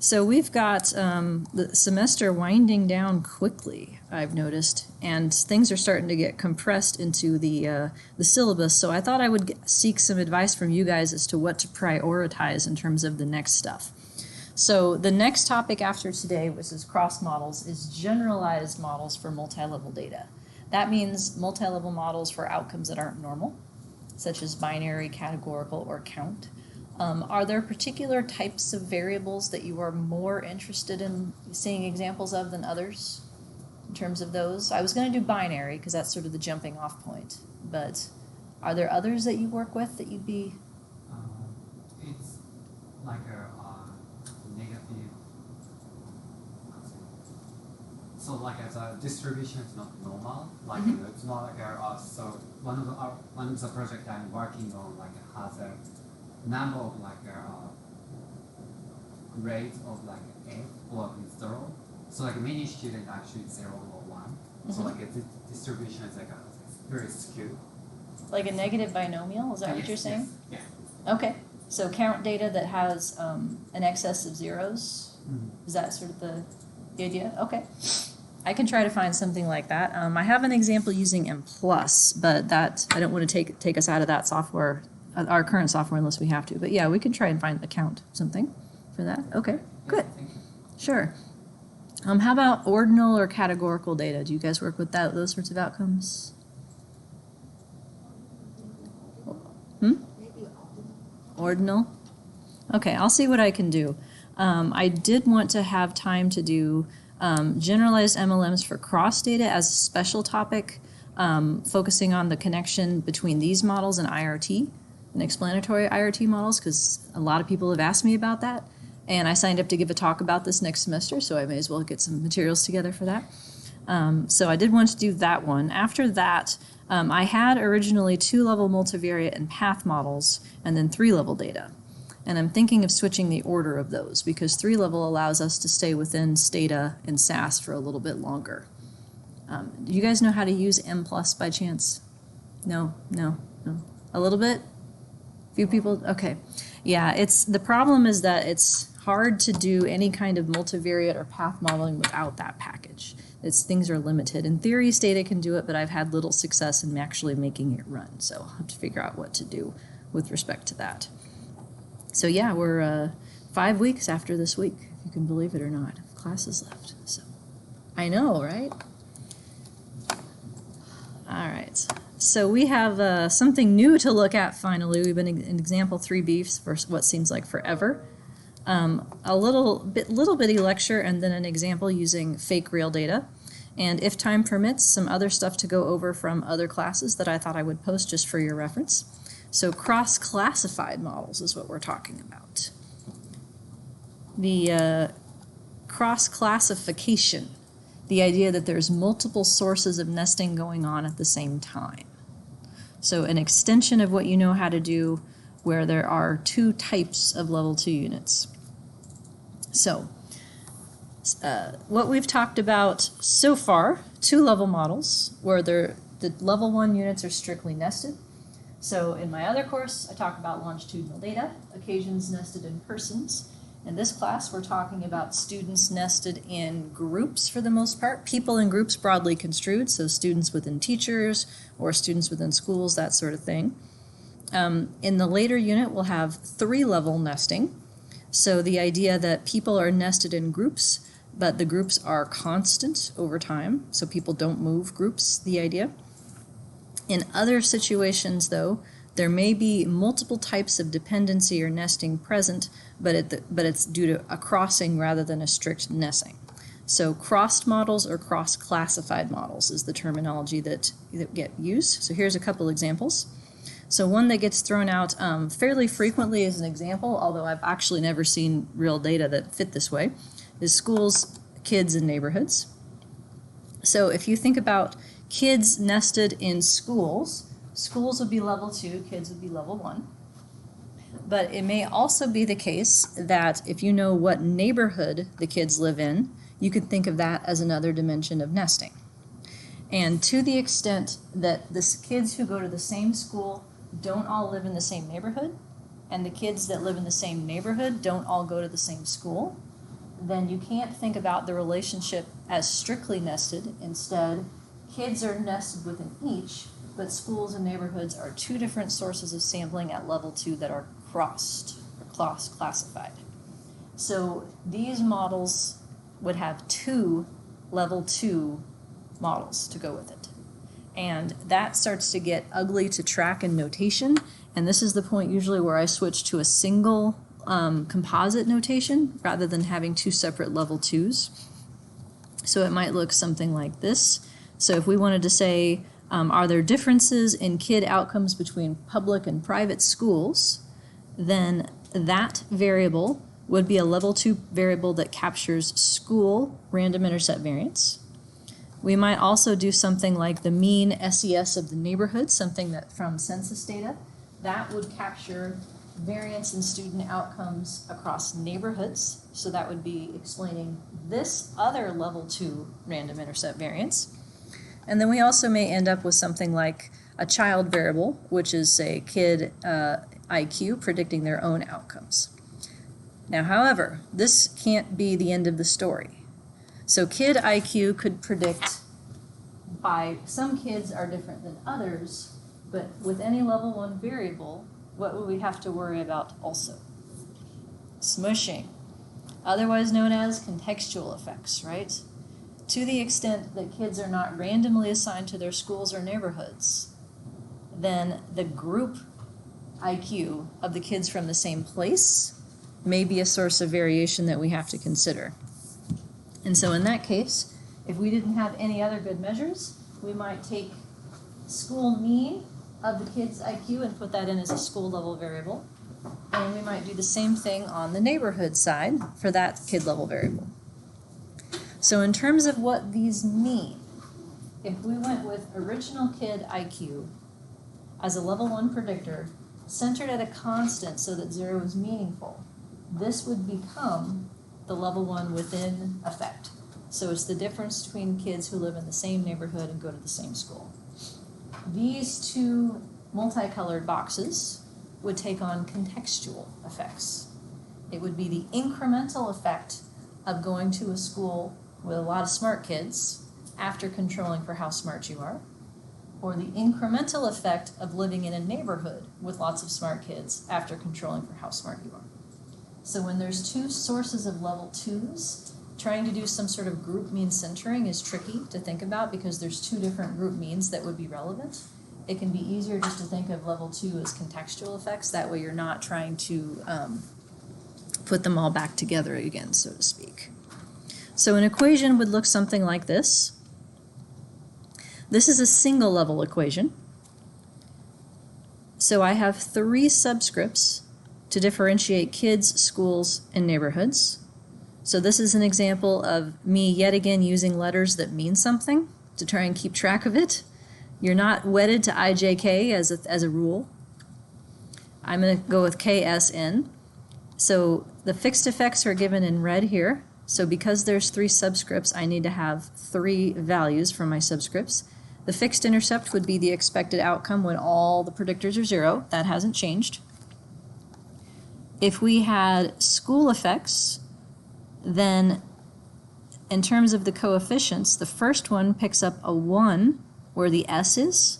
So we've got the semester winding down quickly, I've noticed, and things are starting to get compressed into the syllabus. So I thought I would seek some advice from you guys as to what to prioritize in terms of the next stuff. So the next topic after today, which is cross models, is generalized models for multi-level data. That means multi-level models for outcomes that aren't normal, such as binary, categorical, or count. Are there particular types of variables that you are more interested in seeing examples of than others in terms of those? I was going to do binary because that's sort of the jumping off point, but are there others that you work with that you'd be? It's like a negative, so like as a distribution is not normal, like it's not like so one of the project I'm working on like has a number of like grades of like F or zero. So like many students actually 0 or 1. So like the distribution is like very skewed. Like a negative binomial, is that what you're saying? Yes. Okay, so count data that has an excess of zeros. Is that sort of the idea? Okay. I can try to find something like that. I have an example using M+, but that I don't want to take us out of that software, our current software, unless we have to. But yeah, we can try and find a count something for that. Okay, good. Sure. How about ordinal or categorical data? Do you guys work with those sorts of outcomes? Ordinal? Okay, I'll see what I can do. I did want to have time to do generalized MLMs for cross data as a special topic, focusing on the connection between these models and IRT, and explanatory IRT models, because a lot of people have asked me about that. And I signed up to give a talk about this next semester, so I may as well get some materials together for that. So I did want to do that one. After that, I had originally 2-level multivariate and path models, and then 3-level data. And I'm thinking of switching the order of those because 3-level allows us to stay within Stata and SAS for a little bit longer. Do you guys know how to use M+ by chance? No. A little bit? Few people? Okay. Yeah, the problem is that it's hard to do any kind of multivariate or path modeling without that package. Things are limited. In theory, Stata can do it, but I've had little success in actually making it run. So I'll have to figure out what to do with respect to that. So yeah, we're 5 weeks after this week, if you can believe it or not. Classes left. So I know, right? All right. So we have something new to look at finally. We've been in example 3B for what seems like forever. A little bitty lecture and then an example using fake real data. And if time permits, some other stuff to go over from other classes that I thought I would post just for your reference. So cross-classified models is what we're talking about. The cross-classification, the idea that there's multiple sources of nesting going on at the same time. So an extension of what you know how to do where there are 2 types of level 2 units. So what we've talked about so far, 2-level models where the level 1 units are strictly nested. So in my other course, I talk about longitudinal data, occasions nested in persons. In this class, we're talking about students nested in groups for the most part, people in groups broadly construed, so students within teachers or students within schools, that sort of thing. In the later unit, we'll have 3-level nesting. So the idea that people are nested in groups, but the groups are constant over time, so people don't move groups, the idea. In other situations, though, there may be multiple types of dependency or nesting present, but it's due to a crossing rather than a strict nesting. So crossed models or cross-classified models is the terminology that get used. So here's a couple examples. So one that gets thrown out fairly frequently as an example, although I've actually never seen real data that fit this way, is schools, kids, and neighborhoods. So if you think about kids nested in schools, schools would be level 2, kids would be level 1. But it may also be the case that if you know what neighborhood the kids live in, you could think of that as another dimension of nesting. And to the extent that the kids who go to the same school don't all live in the same neighborhood, and the kids that live in the same neighborhood don't all go to the same school, then you can't think about the relationship as strictly nested. Instead, kids are nested within each, but schools and neighborhoods are two different sources of sampling at level 2 that are crossed or classified. So these models would have 2 level 2 models to go with it. And that starts to get ugly to track in notation, and this is the point usually where I switch to a single composite notation rather than having 2 separate level 2s. So it might look something like this. So if we wanted to say, are there differences in kid outcomes between public and private schools, then that variable would be a level 2 variable that captures school random intercept variance. We might also do something like the mean SES of the neighborhood, something that from census data, that would capture variance in student outcomes across neighborhoods. So that would be explaining this other level 2 random intercept variance. And then we also may end up with something like a child variable, which is, say, kid IQ predicting their own outcomes. Now, however, this can't be the end of the story. So kid IQ could predict by some kids are different than others, but with any level 1 variable, what would we have to worry about also? Smushing, otherwise known as contextual effects, right? To the extent that kids are not randomly assigned to their schools or neighborhoods, then the group IQ of the kids from the same place may be a source of variation that we have to consider. And so in that case, if we didn't have any other good measures, we might take school mean of the kids' IQ and put that in as a school level variable. And we might do the same thing on the neighborhood side for that kid level variable. So in terms of what these mean, if we went with original kid IQ as a level 1 predictor, centered at a constant so that 0 is meaningful, this would become the level 1 within effect. So it's the difference between kids who live in the same neighborhood and go to the same school. These 2 multicolored boxes would take on contextual effects. It would be the incremental effect of going to a school with a lot of smart kids after controlling for how smart you are, or the incremental effect of living in a neighborhood with lots of smart kids after controlling for how smart you are. So when there's 2 sources of level 2s, trying to do some sort of group mean centering is tricky to think about because there's 2 different group means that would be relevant. It can be easier just to think of level 2 as contextual effects. That way you're not trying to put them all back together again, so to speak. So an equation would look something like this. This is a single level equation. So I have 3 subscripts to differentiate kids, schools, and neighborhoods. So this is an example of me yet again using letters that mean something to try and keep track of it. You're not wedded to IJK as a rule. I'm going to go with KSN. So the fixed effects are given in red here. So because there's 3 subscripts, I need to have 3 values for my subscripts. The fixed intercept would be the expected outcome when all the predictors are 0. That hasn't changed. If we had school effects, then in terms of the coefficients, the first one picks up a 1 where the S is.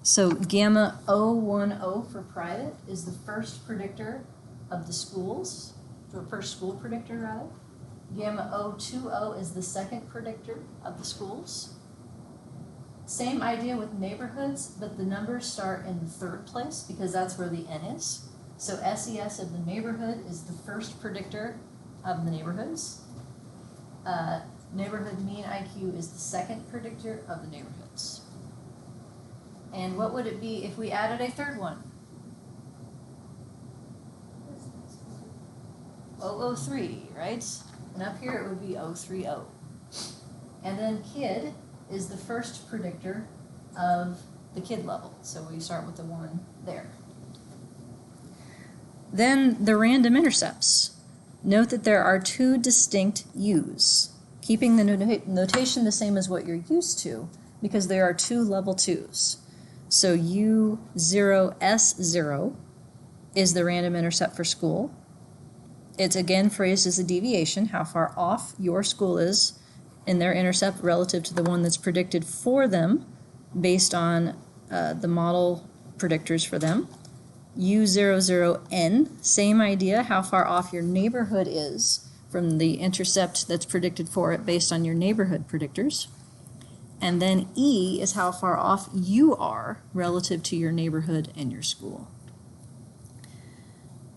So gamma 010 for private is the first predictor of the schools, or first school predictor rather. Gamma 020 is the second predictor of the schools. Same idea with neighborhoods, but the numbers start in the 3rd place because that's where the N is. So SES of the neighborhood is the first predictor of the neighborhoods. Neighborhood mean IQ is the second predictor of the neighborhoods. And what would it be if we added a 3rd one? 003, right? And up here it would be 030. And then kid is the first predictor of the kid level. So we start with the 1 there. Then the random intercepts. Note that there are 2 distinct U's, keeping the notation the same as what you're used to because there are 2 level 2s. So U0S0 is the random intercept for school. It's again phrased as a deviation, how far off your school is in their intercept relative to the one that's predicted for them based on the model predictors for them. U00N, same idea, how far off your neighborhood is from the intercept that's predicted for it based on your neighborhood predictors. And then E is how far off you are relative to your neighborhood and your school.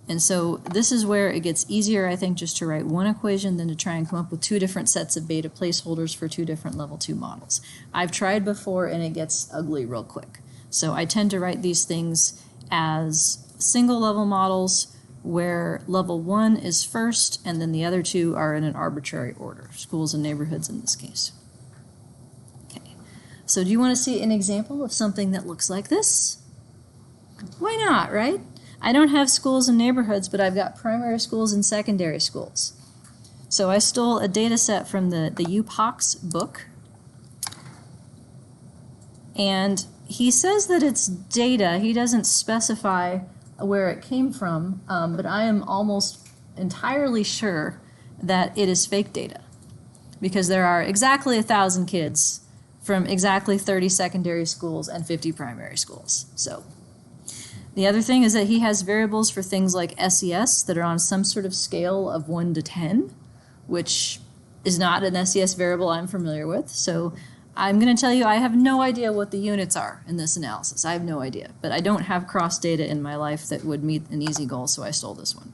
And so this is where it gets easier, I think, just to write one equation than to try and come up with two different sets of beta placeholders for two different level 2 models. I've tried before and it gets ugly real quick. So I tend to write these things as single level models where level 1 is first and then the other two are in an arbitrary order, schools and neighborhoods in this case. Okay, so do you want to see an example of something that looks like this? Why not, right? I don't have schools and neighborhoods, but I've got primary schools and secondary schools. So I stole a data set from the UPOX book. And he says that it's data. He doesn't specify where it came from, but I am almost entirely sure that it is fake data because there are exactly 1,000 kids from exactly 30 secondary schools and 50 primary schools. So. The other thing is that he has variables for things like SES that are on some sort of scale of 1 to 10, which is not an SES variable I'm familiar with. So I'm going to tell you I have no idea what the units are in this analysis. I have no idea. But I don't have cross data in my life that would meet an easy goal, so I stole this one.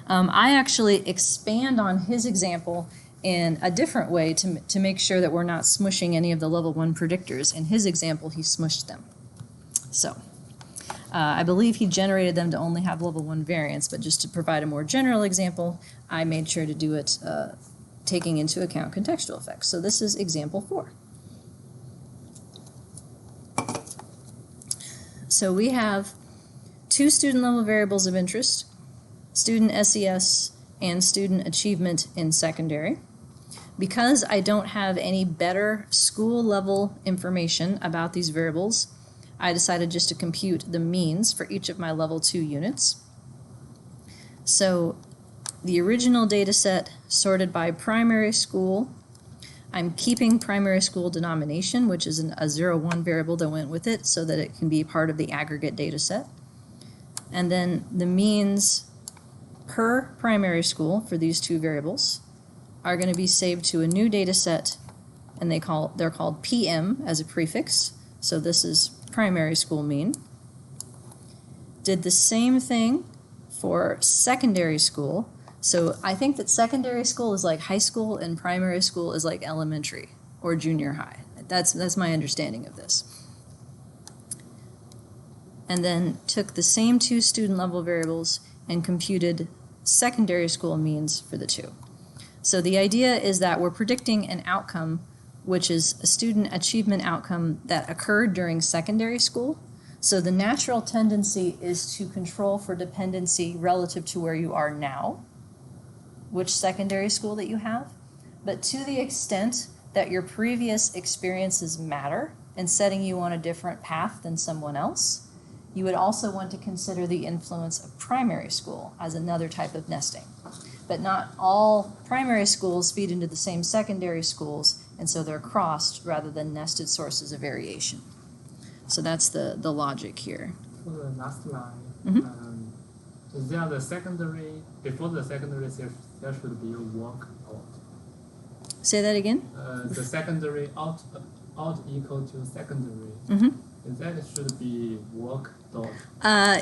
I actually expand on his example in a different way to make sure that we're not smushing any of the level 1 predictors. In his example, he smushed them. So. I believe he generated them to only have level 1 variance, but just to provide a more general example, I made sure to do it taking into account contextual effects. So this is example 4. So we have 2 student level variables of interest, student SES and student achievement in secondary. Because I don't have any better school level information about these variables, I decided just to compute the means for each of my level 2 units. So the original data set sorted by primary school, I'm keeping primary school denomination, which is a 0-1 variable that went with it so that it can be part of the aggregate data set. And then the means per primary school for these 2 variables are going to be saved to a new data set, and they're called PM as a prefix. So this is primary school mean. Did the same thing for secondary school. So I think that secondary school is like high school and primary school is like elementary or junior high. That's my understanding of this. And then took the same 2 student level variables and computed secondary school means for the 2. So the idea is that we're predicting an outcome which is a student achievement outcome that occurred during secondary school. So the natural tendency is to control for dependency relative to where you are now, which secondary school that you have. But to the extent that your previous experiences matter in setting you on a different path than someone else, you would also want to consider the influence of primary school as another type of nesting. But not all primary schools feed into the same secondary schools, and so they're crossed rather than nested sources of variation. So that's the logic here. For the last line, Mm-hmm. there the secondary, before the secondary there should be a work out. Say that again? The secondary out equal to secondary. Mm-hmm. That should be work dot.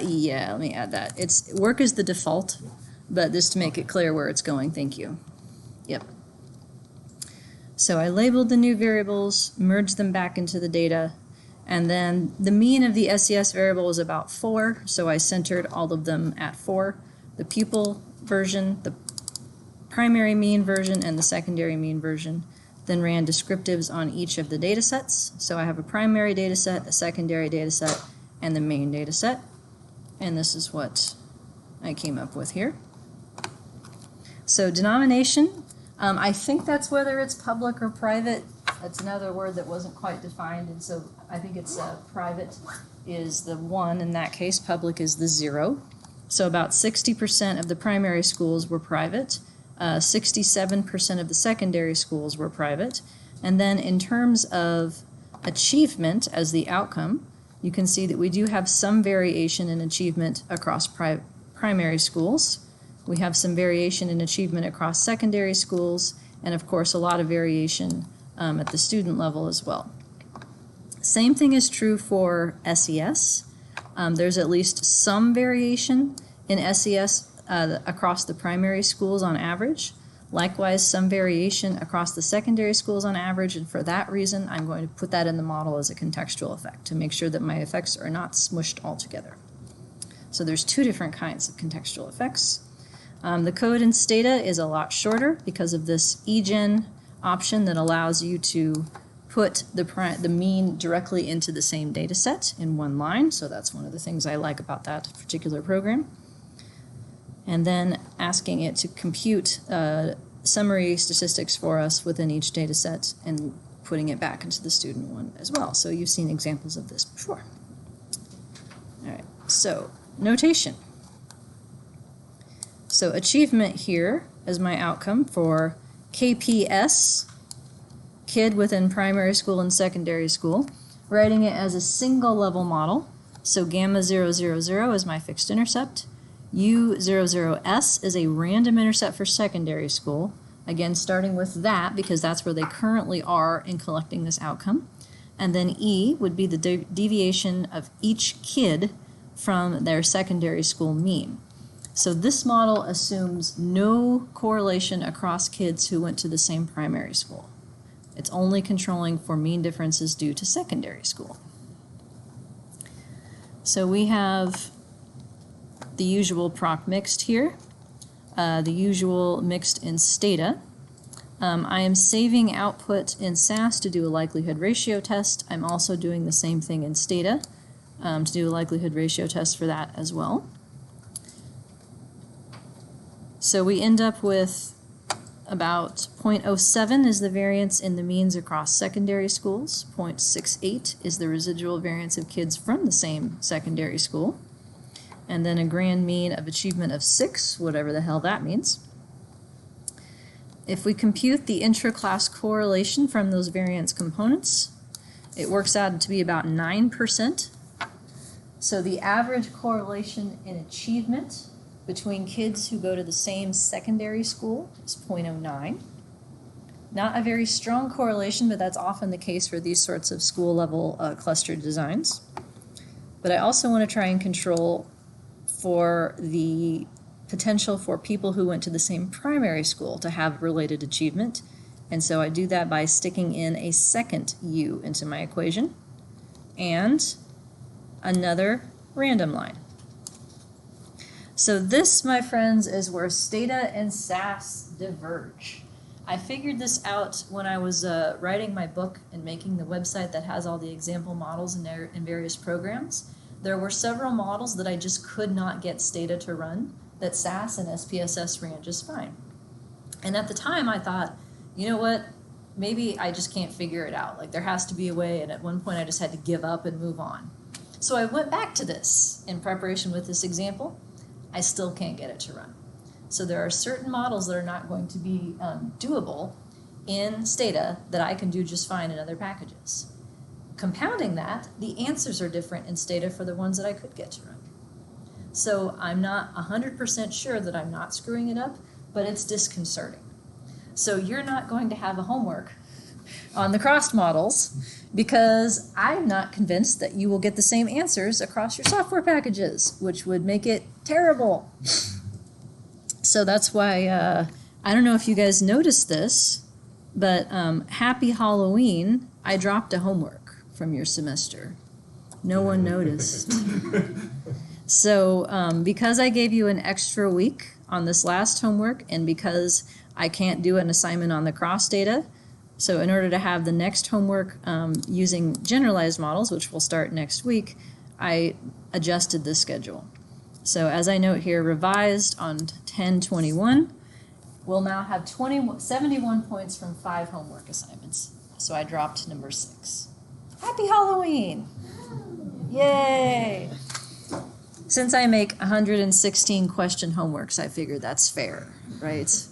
Yeah, let me add that. It's work is the default, but just to make it clear where it's going, thank you. Yep. So I labeled the new variables, merged them back into the data, and then the mean of the SES variable is about 4, so I centered all of them at 4. The pupil version, the primary mean version, and the secondary mean version. Then ran descriptives on each of the data sets. So I have a primary data set, a secondary data set, and the main data set. And this is what I came up with here. So denomination, I think that's whether it's public or private. That's another word that wasn't quite defined, and so I think it's private is the 1 in that case, public is the 0. So about 60% of the primary schools were private, 67% of the secondary schools were private. And then in terms of achievement as the outcome, you can see that we do have some variation in achievement across primary schools. We have some variation in achievement across secondary schools, and of course a lot of variation at the student level as well. Same thing is true for SES. There's at least some variation in SES across the primary schools on average. Likewise, some variation across the secondary schools on average, and for that reason, I'm going to put that in the model as a contextual effect to make sure that my effects are not smushed all together. So there's two different kinds of contextual effects. The code in Stata is a lot shorter because of this eGen option that allows you to put the mean directly into the same data set in one line. So that's one of the things I like about that particular program. And then asking it to compute summary statistics for us within each data set and putting it back into the student one as well. So you've seen examples of this before. All right, so notation. So achievement here is my outcome for KPS, kid within primary school and secondary school, writing it as a single level model. So gamma 0, 0, 0 is my fixed intercept. U00S is a random intercept for secondary school. Again, starting with that because that's where they currently are in collecting this outcome. And then E would be the deviation of each kid from their secondary school mean. So this model assumes no correlation across kids who went to the same primary school. It's only controlling for mean differences due to secondary school. So we have the usual proc mixed here, the usual mixed in Stata. I am saving output in SAS to do a likelihood ratio test. I'm also doing the same thing in Stata to do a likelihood ratio test for that as well. So we end up with about 0.07 is the variance in the means across secondary schools. 0.68 is the residual variance of kids from the same secondary school. And then a grand mean of achievement of 6, whatever the hell that means. If we compute the intra-class correlation from those variance components, it works out to be about 9%. So the average correlation in achievement between kids who go to the same secondary school is 0.09. Not a very strong correlation, but that's often the case for these sorts of school-level cluster designs. But I also want to try and control for the potential for people who went to the same primary school to have related achievement. And so I do that by sticking in a second U into my equation and another random line. So this, my friends, is where Stata and SAS diverge. I figured this out when I was writing my book and making the website that has all the example models in various programs. There were several models that I just could not get Stata to run that SAS and SPSS ran just fine. And at the time I thought, you know what, maybe I just can't figure it out. Like there has to be a way, and at one point I just had to give up and move on. So I went back to this in preparation with this example. I still can't get it to run. So there are certain models that are not going to be doable in Stata that I can do just fine in other packages. Compounding that, the answers are different in Stata for the ones that I could get to run. So I'm not 100% sure that I'm not screwing it up, but it's disconcerting. So you're not going to have a homework on the crossed models because I'm not convinced that you will get the same answers across your software packages, which would make it terrible. So that's why, I don't know if you guys noticed this, but happy Halloween, I dropped a homework from your semester. No one noticed. So because I gave you an extra week on this last homework and because I can't do an assignment on the cross data, so in order to have the next homework using generalized models, which will start next week, I adjusted the schedule. So as I note here, revised on 10/21, we'll now have 71 points from 5 homework assignments. So I dropped number 6. Happy Halloween! Yay! Since I make 116 question homeworks, I figured that's fair, right?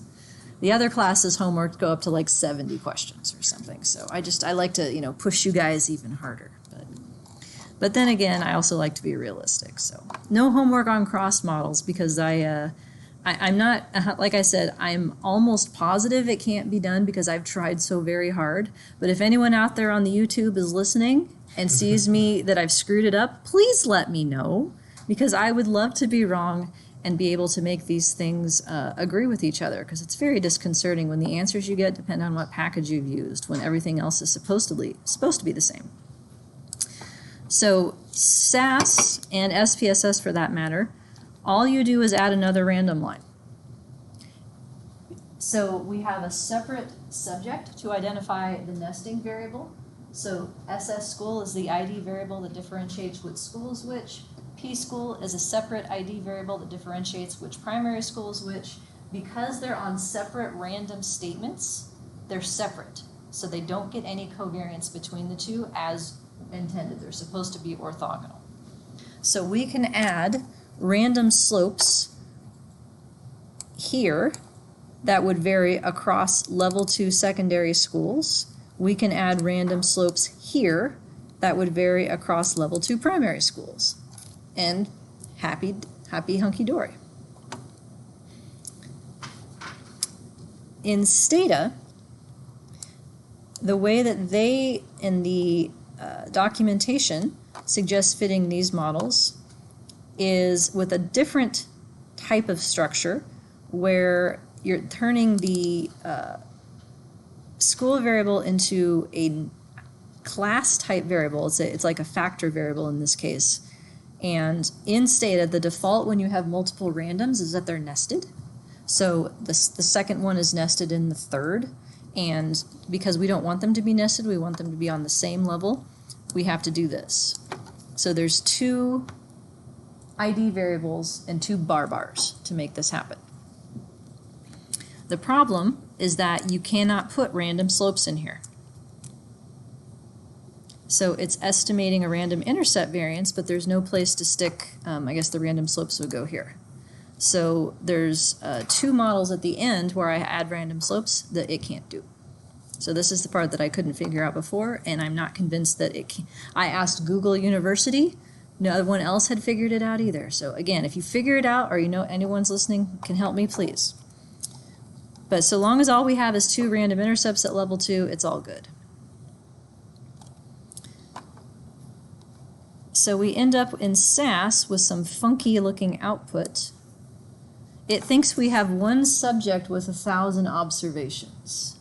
The other classes' homework go up to like 70 questions or something. So I like to, push you guys even harder. But then again, I also like to be realistic. So no homework on cross models because I'm not, like I said, I'm almost positive it can't be done because I've tried so very hard. But if anyone out there on the YouTube is listening and sees me that I've screwed it up, please let me know because I would love to be wrong and be able to make these things agree with each other because it's very disconcerting when the answers you get depend on what package you've used when everything else is supposed to be the same. So SAS and SPSS for that matter, all you do is add another random line. So we have a separate subject to identify the nesting variable. So SS school is the ID variable that differentiates which school is which. P school is a separate ID variable that differentiates which primary school is which. Because they're on separate random statements, they're separate. So they don't get any covariance between the two as intended. They're supposed to be orthogonal. So we can add random slopes here that would vary across level 2 secondary schools. We can add random slopes here that would vary across level 2 primary schools. And happy hunky-dory. In Stata, the way that they in the documentation suggest fitting these models is with a different type of structure where you're turning the school variable into a class type variable. It's like a factor variable in this case. And in Stata, the default when you have multiple randoms is that they're nested. So the second one is nested in the third. And because we don't want them to be nested, we want them to be on the same level, we have to do this. So there's 2 ID variables and 2 bars to make this happen. The problem is that you cannot put random slopes in here. So it's estimating a random intercept variance, but there's no place to stick, I guess the random slopes would go here. So there's 2 models at the end where I add random slopes that it can't do. So this is the part that I couldn't figure out before, and I'm not convinced that it can. I asked Google University, no one else had figured it out either. So again, if you figure it out or you know anyone's listening can help me, please. But so long as all we have is 2 random intercepts at level 2, it's all good. So we end up in SAS with some funky looking output. It thinks we have 1 subject with 1,000 observations.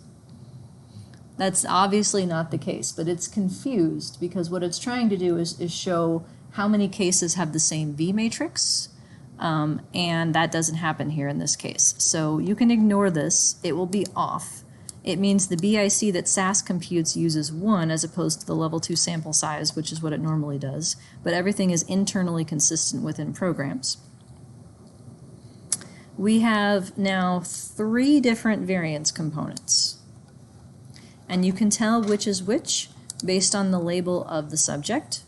That's obviously not the case, but it's confused because what it's trying to do is show how many cases have the same V matrix, and that doesn't happen here in this case. So you can ignore this. It will be off. It means the BIC that SAS computes uses 1 as opposed to the level 2 sample size, which is what it normally does, but everything is internally consistent within programs. We have now 3 different variance components. And you can tell which is which based on the label of the subject.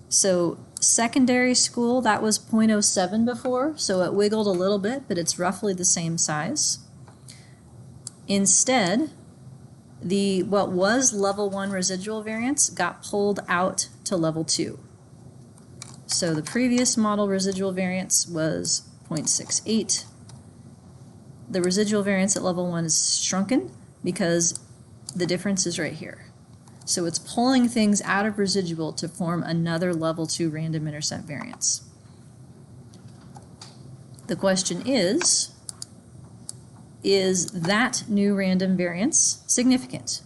So secondary school, that was 0.07 before, so it wiggled a little bit, but it's roughly the same size. Instead, what was level 1 residual variance got pulled out to level 2. So the previous model residual variance was 0.68. The residual variance at level 1 is shrunken because the difference is right here. So it's pulling things out of residual to form another level 2 random intercept variance. The question is that new random variance significant?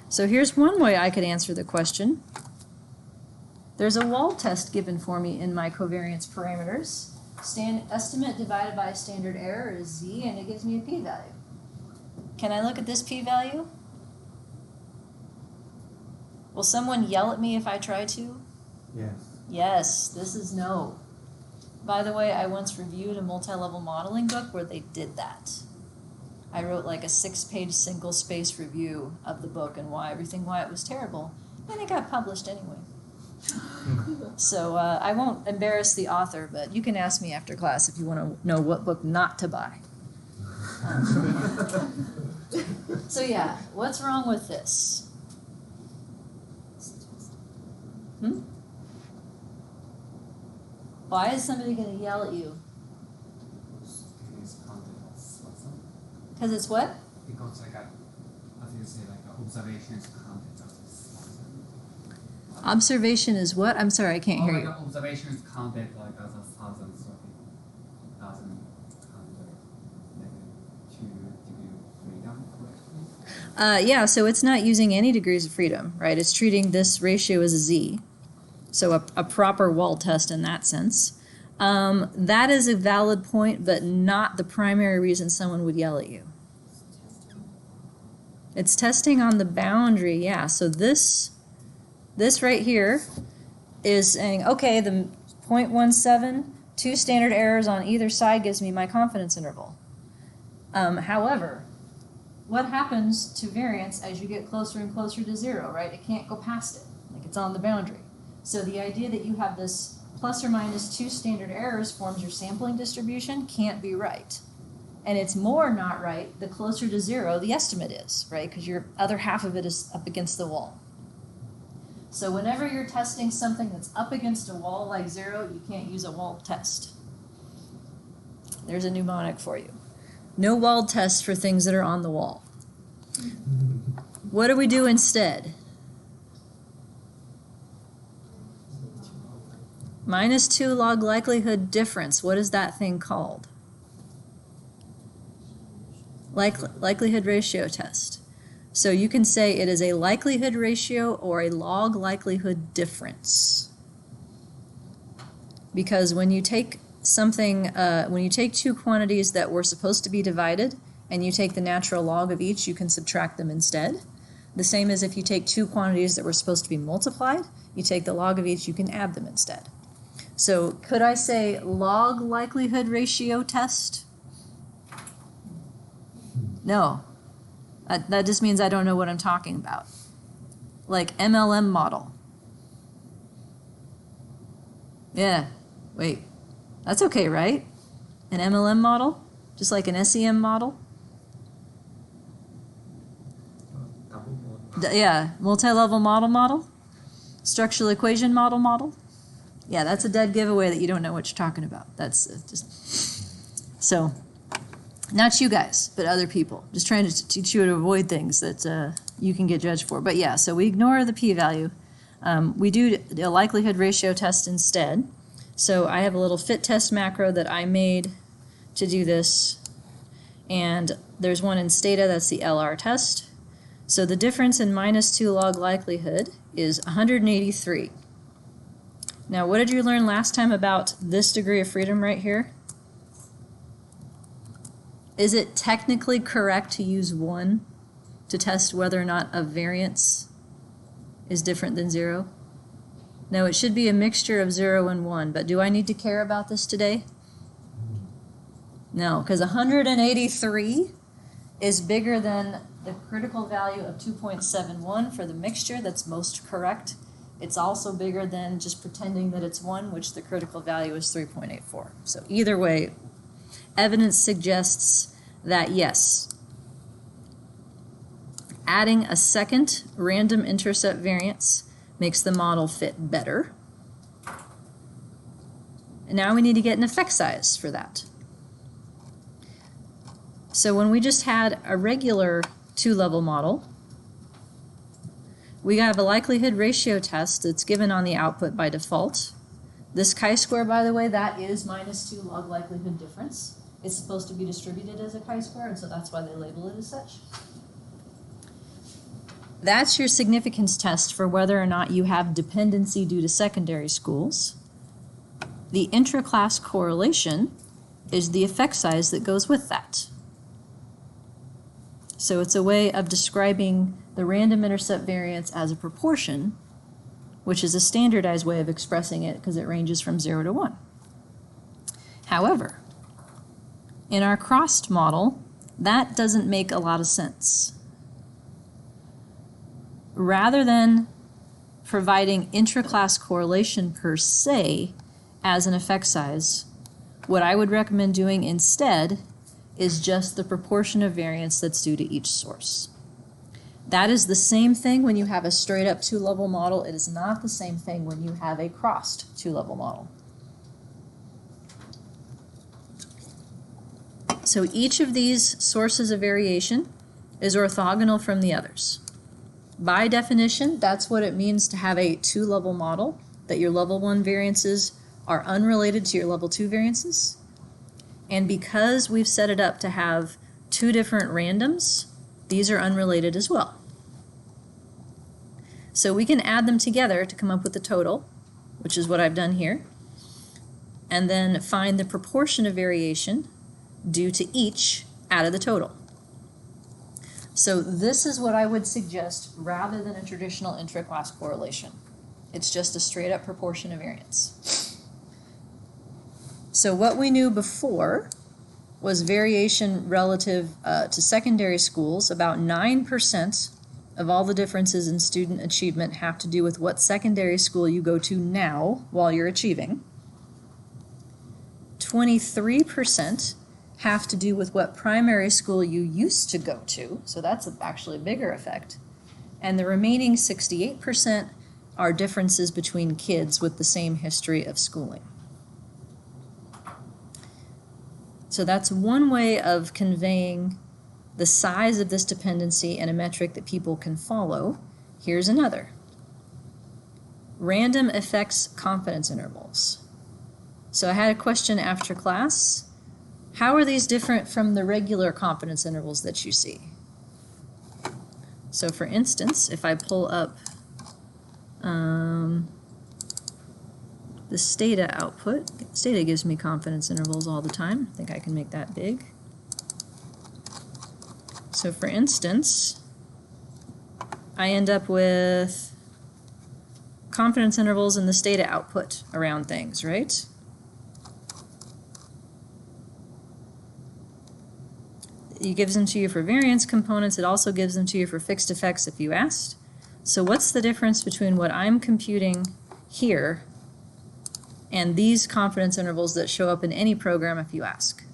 So here's one way I could answer the question. There's a wall test given for me in my covariance parameters. Estimate divided by standard error is z, and it gives me a p-value. Can I look at this p-value? Will someone yell at me if I try to? Yes. Yes, this is no. By the way, I once reviewed a multi-level modeling book where they did that. I wrote like a 6-page single-space review of the book and why it was terrible, and it got published anyway. So I won't embarrass the author, but you can ask me after class if you want to know what book not to buy. So yeah, what's wrong with this? Why is somebody going to yell at you? Because it's what? Because like as you say, like observation is counted as thousand. Observation is what? I'm sorry, I can't hear you. Observation is counted like as 1,000, so it doesn't count like 2 degree of freedom correctly. Yeah, so it's not using any degrees of freedom, right? It's treating this ratio as a z. So a proper wall test in that sense. That is a valid point, but not the primary reason someone would yell at you. It's testing on the boundary, yeah. So this right here is saying, okay, the 0.17, 2 standard errors on either side gives me my confidence interval. However, what happens to variance as you get closer and closer to 0, right? It can't go past it, like it's on the boundary. So the idea that you have this plus or minus 2 standard errors forms your sampling distribution can't be right. And it's more not right the closer to 0 the estimate is, right? Because your other half of it is up against the wall. So whenever you're testing something that's up against a wall like 0, you can't use a wall test. There's a mnemonic for you. No wall test for things that are on the wall. What do we do instead? Minus 2 log likelihood difference. What is that thing called? Likelihood ratio test. So you can say it is a likelihood ratio or a log likelihood difference. Because when you take something, when you take 2 quantities that were supposed to be divided and you take the natural log of each, you can subtract them instead. The same as if you take 2 quantities that were supposed to be multiplied, you take the log of each, you can add them instead. So could I say log likelihood ratio test? No. That just means I don't know what I'm talking about. Like MLM model. Yeah, wait. That's okay, right? An MLM model? Just like an SEM model? Yeah, multi-level model? Structural equation model? Yeah, that's a dead giveaway that you don't know what you're talking about. That's just... So, not you guys, but other people. Just trying to teach you to avoid things that you can get judged for. But yeah, so we ignore the p-value. We do a likelihood ratio test instead. So I have a little fit test macro that I made to do this. And there's one in Stata, that's the LR test. So the difference in minus 2 log likelihood is 183. Now, what did you learn last time about this degree of freedom right here? Is it technically correct to use 1 to test whether or not a variance is different than 0? No, it should be a mixture of 0 and 1, but do I need to care about this today? No, because 183 is bigger than the critical value of 2.71 for the mixture that's most correct. It's also bigger than just pretending that it's 1, which the critical value is 3.84. So either way, evidence suggests that yes, adding a second random intercept variance makes the model fit better. And now we need to get an effect size for that. So when we just had a regular 2-level model, we have a likelihood ratio test that's given on the output by default. This chi-square, by the way, that is minus 2 log likelihood difference. It's supposed to be distributed as a chi-square, and so that's why they label it as such. That's your significance test for whether or not you have dependency due to secondary schools. The intra-class correlation is the effect size that goes with that. So it's a way of describing the random intercept variance as a proportion, which is a standardized way of expressing it because it ranges from 0 to 1. However, in our crossed model, that doesn't make a lot of sense. Rather than providing intra-class correlation per se as an effect size, what I would recommend doing instead is just the proportion of variance that's due to each source. That is the same thing when you have a straight up two-level model. It is not the same thing when you have a crossed two-level model. So each of these sources of variation is orthogonal from the others. By definition, that's what it means to have a two-level model, that your level 1 variances are unrelated to your level 2 variances. And because we've set it up to have two different randoms, these are unrelated as well. So we can add them together to come up with the total, which is what I've done here, and then find the proportion of variation due to each out of the total. So this is what I would suggest rather than a traditional intra-class correlation. It's just a straight up proportion of variance. So what we knew before was variation relative to secondary schools. About 9% of all the differences in student achievement have to do with what secondary school you go to now while you're achieving. 23% have to do with what primary school you used to go to, so that's actually a bigger effect. And the remaining 68% are differences between kids with the same history of schooling. So that's one way of conveying the size of this dependency in a metric that people can follow. Here's another. Random effects confidence intervals. So I had a question after class. How are these different from the regular confidence intervals that you see? So for instance, if I pull up the Stata output, Stata gives me confidence intervals all the time. I think I can make that big. So for instance, I end up with confidence intervals in the Stata output around things, right? It gives them to you for variance components. It also gives them to you for fixed effects if you asked. So what's the difference between what I'm computing here and these confidence intervals that show up in any program if you ask?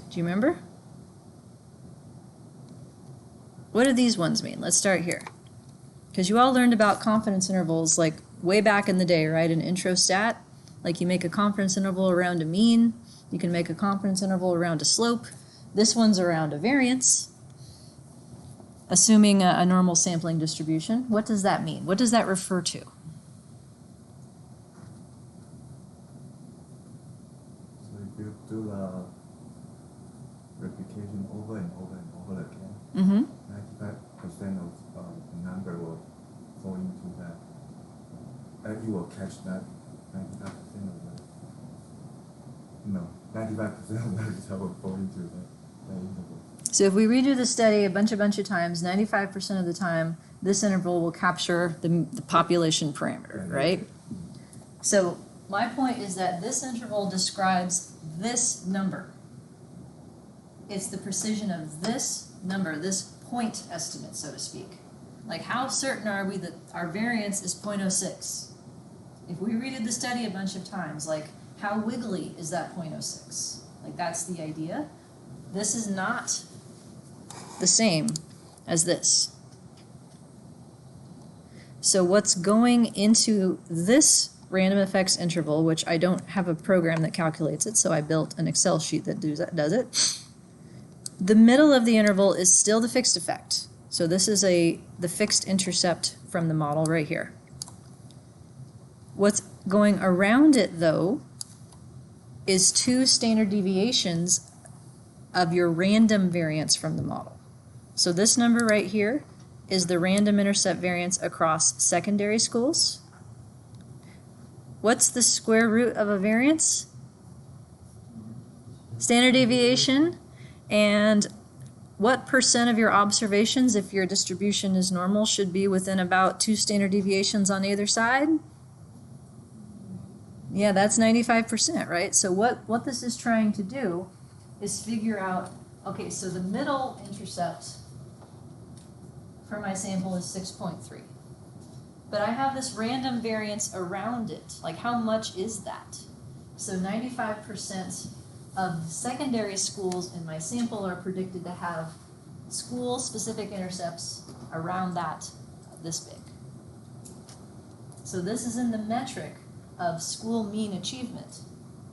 Do you remember? What do these ones mean? Let's start here. Because you all learned about confidence intervals like way back in the day, right? In intro stat, like you make a confidence interval around a mean, you can make a confidence interval around a slope. This one's around a variance, assuming a normal sampling distribution. What does that mean? What does that refer to? So if you do the replication over and over and over again, 95% of the number will fall into that. And you will catch that 95% of that. No, 95% of that result will fall into that interval. So if we redo the study a bunch of times, 95% of the time, this interval will capture the population parameter, right? So my point is that this interval describes this number. It's the precision of this number, this point estimate, so to speak. Like how certain are we that our variance is 0.06? If we redid the study a bunch of times, like how wiggly is that 0.06? Like that's the idea. This is not the same as this. So what's going into this random effects interval, which I don't have a program that calculates it, so I built an Excel sheet that does it. The middle of the interval is still the fixed effect. So this is the fixed intercept from the model right here. What's going around it, though, is 2 standard deviations of your random variance from the model. So this number right here is the random intercept variance across secondary schools. What's the square root of a variance? Standard deviation. And what percent of your observations, if your distribution is normal, should be within about 2 standard deviations on either side? Yeah, that's 95%, right? So what this is trying to do is figure out, okay, so the middle intercept for my sample is 6.3. But I have this random variance around it. Like, how much is that? So 95% of secondary schools in my sample are predicted to have school-specific intercepts around that, this big. So this is in the metric of school mean achievement,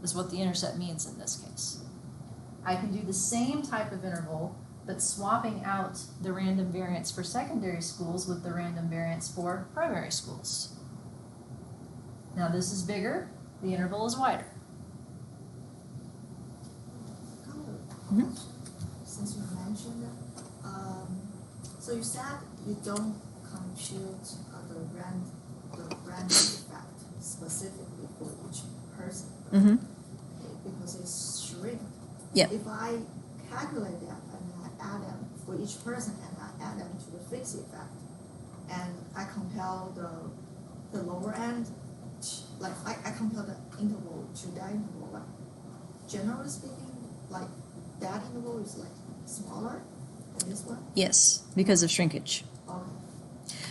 is what the intercept means in this case. I can do the same type of interval, but swapping out the random variance for secondary schools with the random variance for primary schools. Now this is bigger, the interval is wider. Mm-hmm. Since you mentioned that, so you said you don't compute the random effect specifically for each person, right? Mm-hmm. Okay, because it's shrinked. Yeah. If I calculate that and I add them for each person and I add them to the fixed effect, and I compare the lower end, like I compare the interval to that interval, like generally speaking, like that interval is like smaller than this one? Yes, because of shrinkage. Okay.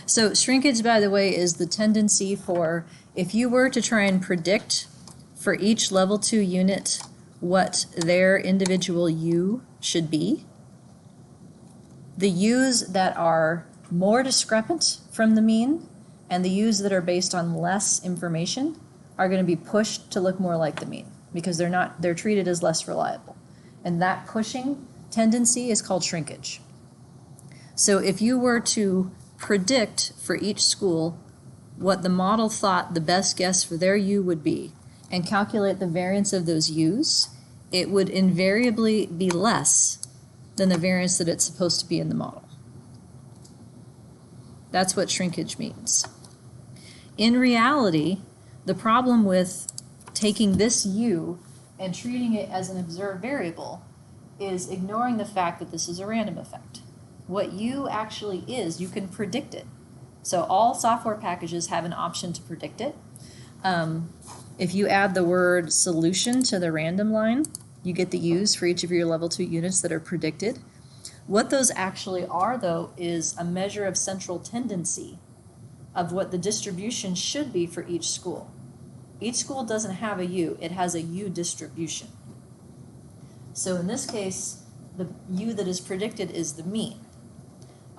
So shrinkage, by the way, is the tendency for, if you were to try and predict for each level 2 unit what their individual U should be, the U's that are more discrepant from the mean and the U's that are based on less information are going to be pushed to look more like the mean because they're treated as less reliable. And that pushing tendency is called shrinkage. So if you were to predict for each school what the model thought the best guess for their U would be and calculate the variance of those U's, it would invariably be less than the variance that it's supposed to be in the model. That's what shrinkage means. In reality, the problem with taking this U and treating it as an observed variable is ignoring the fact that this is a random effect. What U actually is, you can predict it. So all software packages have an option to predict it. If you add the word solution to the random line, you get the U's for each of your level 2 units that are predicted. What those actually are, though, is a measure of central tendency of what the distribution should be for each school. Each school doesn't have a U, it has a U distribution. So in this case, the U that is predicted is the mean.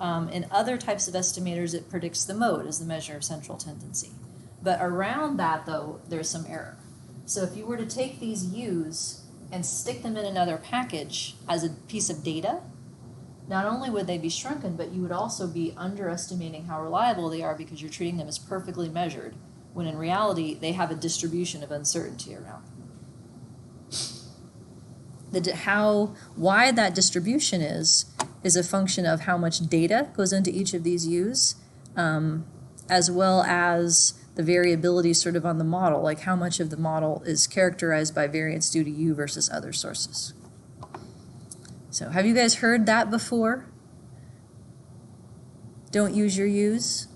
In other types of estimators, it predicts the mode as the measure of central tendency. But around that, though, there's some error. So if you were to take these U's and stick them in another package as a piece of data, not only would they be shrunken, but you would also be underestimating how reliable they are because you're treating them as perfectly measured, when in reality, they have a distribution of uncertainty around them. Why that distribution is a function of how much data goes into each of these U's, as well as the variability sort of on the model, like how much of the model is characterized by variance due to U versus other sources. So have you guys heard that before? Don't use your U's.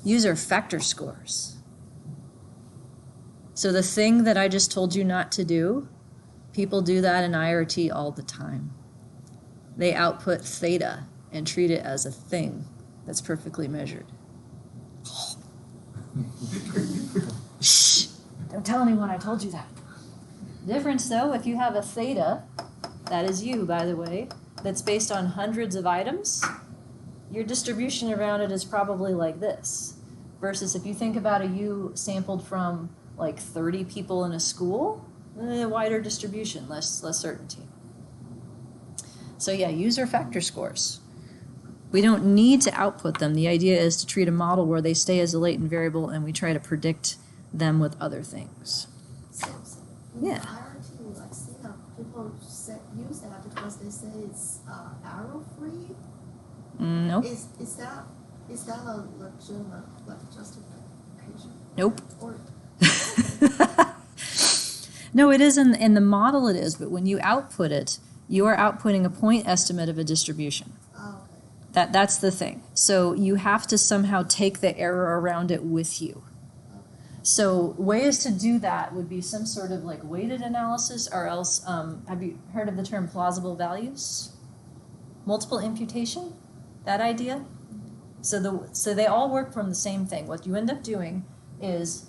U's are factor scores. So the thing that I just told you not to do, people do that in IRT all the time. They output theta and treat it as a thing that's perfectly measured. Shh, don't tell anyone I told you that. Difference though, if you have a theta, that is U, by the way, that's based on hundreds of items, your distribution around it is probably like this. Versus if you think about a U sampled from like 30 people in a school, wider distribution, less certainty. So yeah, U's are factor scores. We don't need to output them. The idea is to treat a model where they stay as a latent variable and we try to predict them with other things. Yeah. IRT, like people use that because they say it's error-free. Nope. Is that a legitimate justification? Nope. Or No, it is in the model it is, but when you output it, you are outputting a point estimate of a distribution. oh, okay. That's the thing. So you have to somehow take the error around it with you. So ways to do that would be some sort of like weighted analysis, or else, have you heard of the term plausible values? Multiple imputation, that idea? So they all work from the same thing. What you end up doing is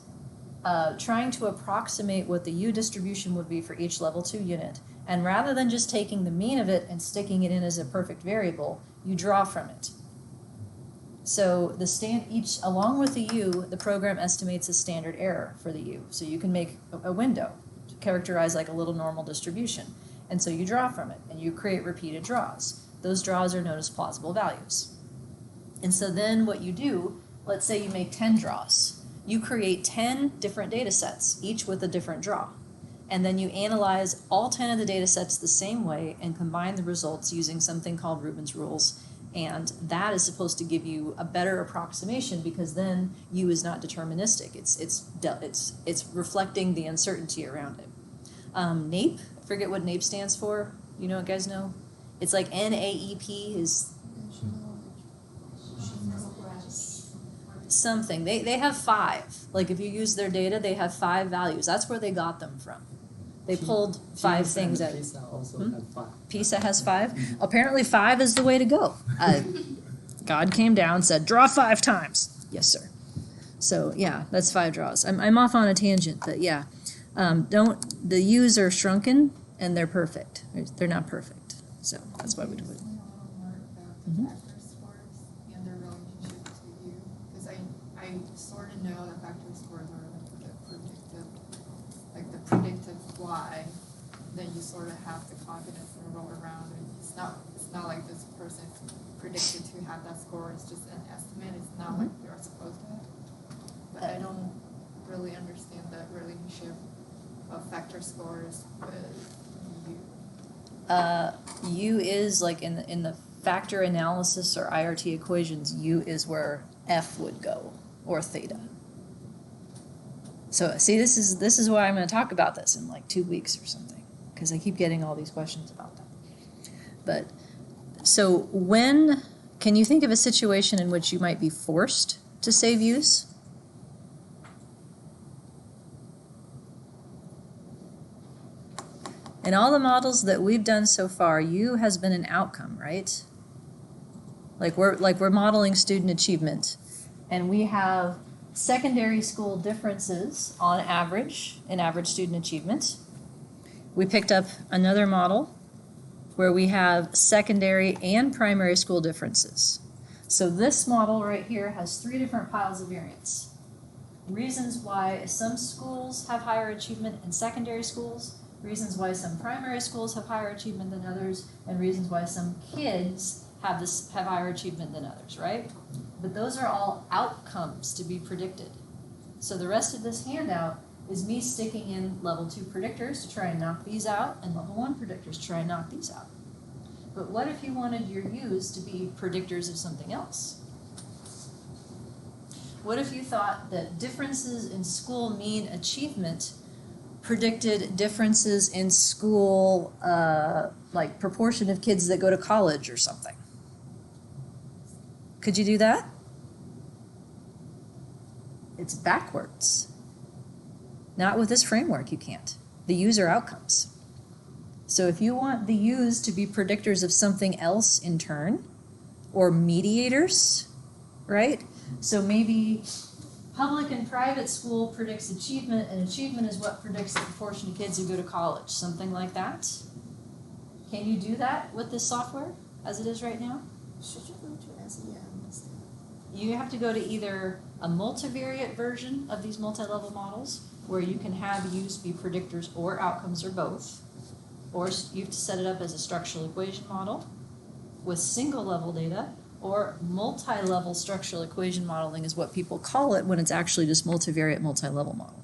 trying to approximate what the U distribution would be for each level 2 unit. And rather than just taking the mean of it and sticking it in as a perfect variable, you draw from it. So along with the U, the program estimates a standard error for the U. So you can make a window to characterize like a little normal distribution. And so you draw from it and you create repeated draws. Those draws are known as plausible values. And so then what you do, let's say you make 10 draws. You create 10 different data sets, each with a different draw. And then you analyze all 10 of the data sets the same way and combine the results using something called Rubin's rules. And that is supposed to give you a better approximation, because then U is not deterministic. It's reflecting the uncertainty around it. NAEP, I forget what NAEP stands for. You know, guys know? It's like NAEP is something. They have 5. Like if you use their data, they have 5 values. That's where they got them from. They pulled 5 things out. PISA also have 5. PISA has 5. Apparently 5 is the way to go. God came down, said, draw 5 times. Yes, sir. So yeah, that's 5 draws. I'm off on a tangent, but yeah. The U's are shrunken and they're perfect. They're not perfect. So that's why we do it. Factor scores and their relationship to U, because I sort of know that factor scores are like the predictive Y, then you sort of have the confidence interval around it. It's not like this person predicted to have that score. It's just an estimate. It's not like you're supposed to have. But I don't really understand the relationship of factor scores with U. U is like in the factor analysis or IRT equations, U is where F would go, or theta. So see, this is why I'm going to talk about this in like 2 weeks or something, because I keep getting all these questions about that. But so can you think of a situation in which you might be forced to save U's? In all the models that we've done so far, U has been an outcome, right? Like we're modeling student achievement, and we have secondary school differences on average in average student achievement. We picked up another model where we have secondary and primary school differences. So this model right here has 3 different piles of variance. Reasons why some schools have higher achievement in secondary schools, reasons why some primary schools have higher achievement than others, and reasons why some kids have higher achievement than others, right? But those are all outcomes to be predicted. So the rest of this handout is me sticking in level 2 predictors to try and knock these out, and level 1 predictors to try and knock these out. But what if you wanted your U's to be predictors of something else? What if you thought that differences in school mean achievement predicted differences in school, like proportion of kids that go to college or something? Could you do that? It's backwards. Not with this framework, you can't. The U's are outcomes. So if you want the U's to be predictors of something else in turn, or mediators, right? So maybe public and private school predicts achievement, and achievement is what predicts the proportion of kids who go to college, something like that. Can you do that with this software as it is right now? Should you go to SEM instead? You have to go to either a multivariate version of these multi-level models, where you can have U's be predictors or outcomes or both, or you have to set it up as a structural equation model with single level data, or multi-level structural equation modeling is what people call it when it's actually just multivariate multi-level modeling.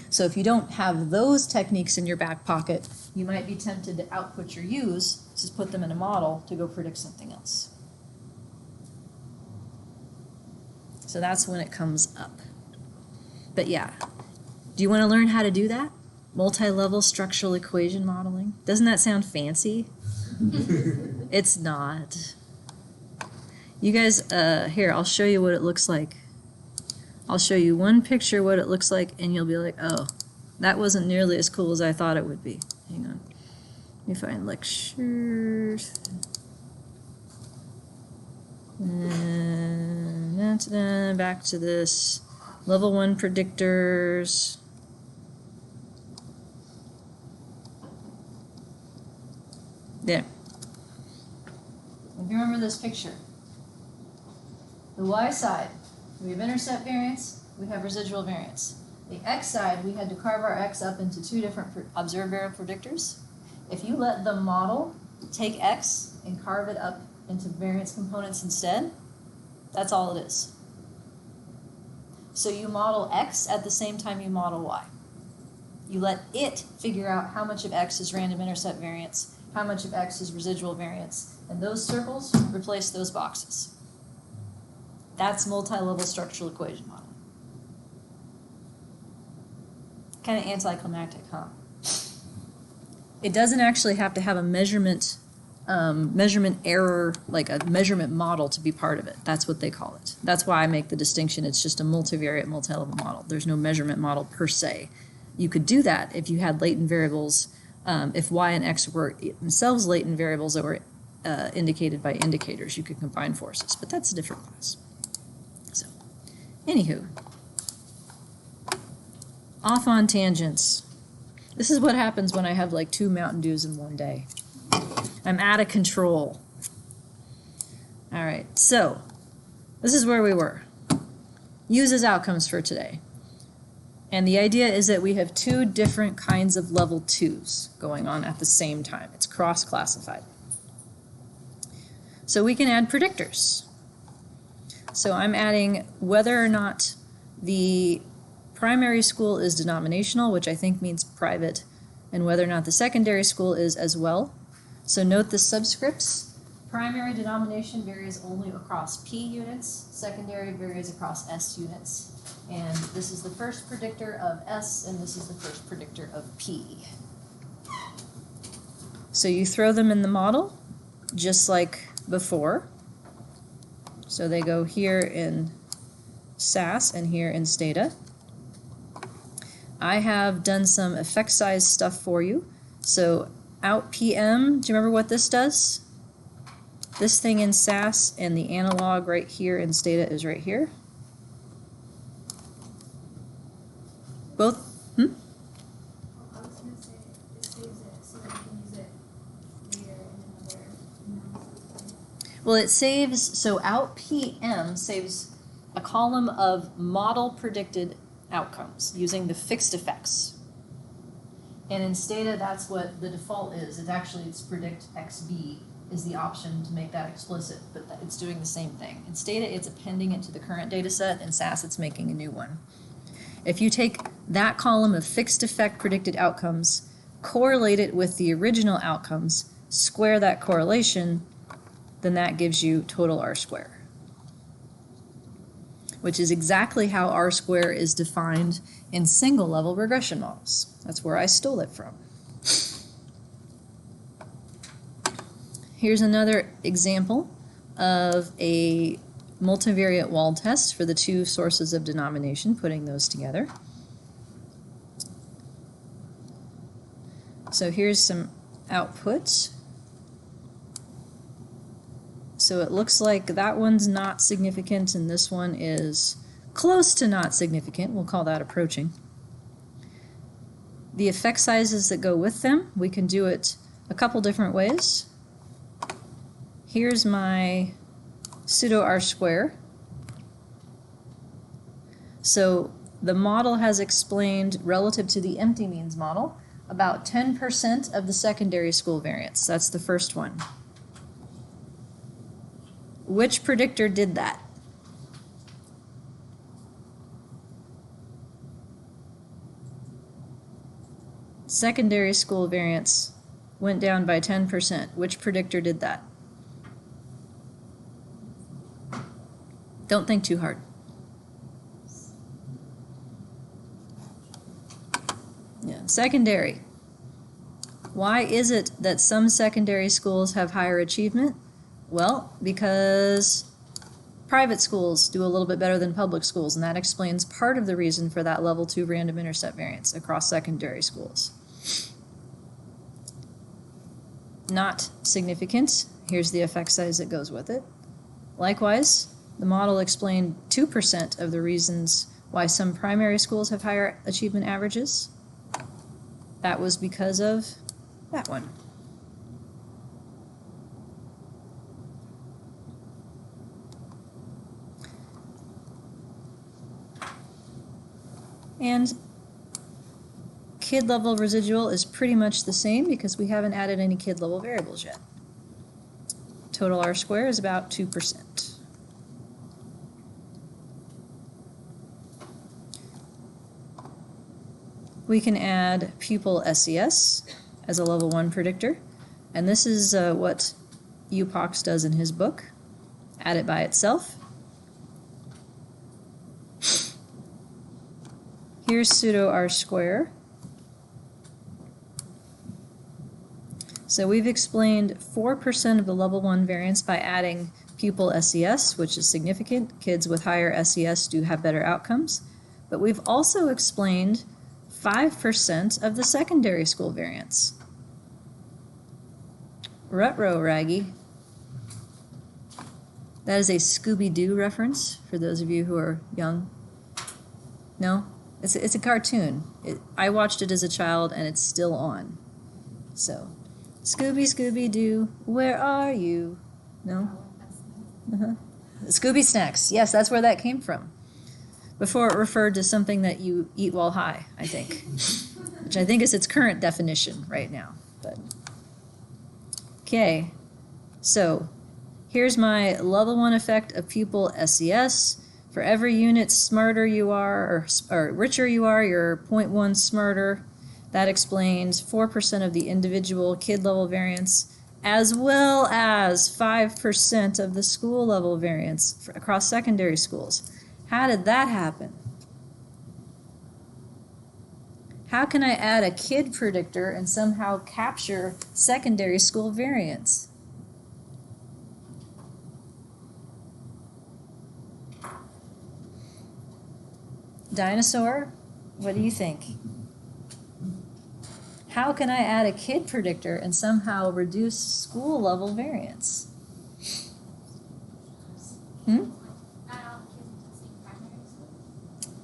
So if you don't have those techniques in your back pocket, you might be tempted to output your U's, just put them in a model to go predict something else. So that's when it comes up. But yeah, do you want to learn how to do that? Multi-level structural equation modeling? Doesn't that sound fancy? It's not. You guys, here, I'll show you what it looks like I'll show you one picture what it looks like, and you'll be like, oh, that wasn't nearly as cool as I thought it would be. Hang on. Let me find lectures. Back to this. Level 1 predictors. There. If you remember this picture, the y side, we have intercept variance, we have residual variance. The x side, we had to carve our x up into two different observed variable predictors. If you let the model take x and carve it up into variance components instead, that's all it is. So you model x at the same time you model y. You let it figure out how much of x is random intercept variance, how much of x is residual variance, and those circles replace those boxes. That's multi-level structural equation modeling. Kind of anticlimactic, huh? It doesn't actually have to have a measurement error, like a measurement model to be part of it. That's what they call it. That's why I make the distinction. It's just a multivariate, multi-level model. There's no measurement model per se. You could do that if you had latent variables, if y and x were themselves latent variables that were indicated by indicators. You could combine forces, but that's a different class. So, anywho, off on tangents. This is what happens when I have like 2 Mountain Dews in one day. I'm out of control. All right, so this is where we were. Use as outcomes for today. And the idea is that we have 2 different kinds of level 2s going on at the same time. It's cross-classified. So we can add predictors. So I'm adding whether or not the primary school is denominational, which I think means private, and whether or not the secondary school is as well. So note the subscripts. Primary denomination varies only across P units. Secondary varies across S units. And this is the first predictor of S, and this is the first predictor of P. So you throw them in the model, just like before. So they go here in SAS and here in Stata. I have done some effect size stuff for you. So out PM, do you remember what this does? This thing in SAS and the analog right here in Stata is right here. Both, I was going to say, it saves it so that you can use it later in another analysis. well, it saves, so out PM saves a column of model predicted outcomes using the fixed effects. And in Stata, that's what the default is. It's predict XB is the option to make that explicit, but it's doing the same thing. In Stata, it's appending it to the current data set. In SAS, it's making a new one. If you take that column of fixed effect predicted outcomes, correlate it with the original outcomes, square that correlation, then that gives you total R square, which is exactly how R square is defined in single level regression models. That's where I stole it from. Here's another example of a multivariate wald test for the 2 sources of denomination, putting those together. So here's some output. So it looks like that one's not significant and this one is close to not significant. We'll call that approaching. The effect sizes that go with them, we can do it a couple different ways. Here's my pseudo R square. So the model has explained, relative to the empty means model, about 10% of the secondary school variance. That's the first one. Which predictor did that? Secondary school variance went down by 10%. Which predictor did that? Don't think too hard. Yeah, secondary. Why is it that some secondary schools have higher achievement? Well, because private schools do a little bit better than public schools, and that explains part of the reason for that level 2 random intercept variance across secondary schools. Not significant. Here's the effect size that goes with it. Likewise, the model explained 2% of the reasons why some primary schools have higher achievement averages. That was because of that one. And kid level residual is pretty much the same because we haven't added any kid level variables yet. Total R square is about 2%. We can add pupil SES as a level 1 predictor, and this is what Upox does in his book. Add it by itself. Here's pseudo R square. So we've explained 4% of the level 1 variance by adding pupil SES, which is significant. Kids with higher SES do have better outcomes. But we've also explained 5% of the secondary school variance. Rutro Raggy. That is a Scooby-Doo reference for those of you who are young. No? It's a cartoon. I watched it as a child and it's still on. So, Scooby-Doo, where are you? No? Scooby Snacks. Yes, that's where that came from. Before it referred to something that you eat while high, I think. Which I think is its current definition right now. But okay, so here's my level 1 effect of pupil SES. For every unit smarter you are, or richer you are, you're 0.1 smarter. That explains 4% of the individual kid level variance, as well as 5% of the school level variance across secondary schools. How did that happen? How can I add a kid predictor and somehow capture secondary school variance? Dinosaur, what do you think? How can I add a kid predictor and somehow reduce school level variance?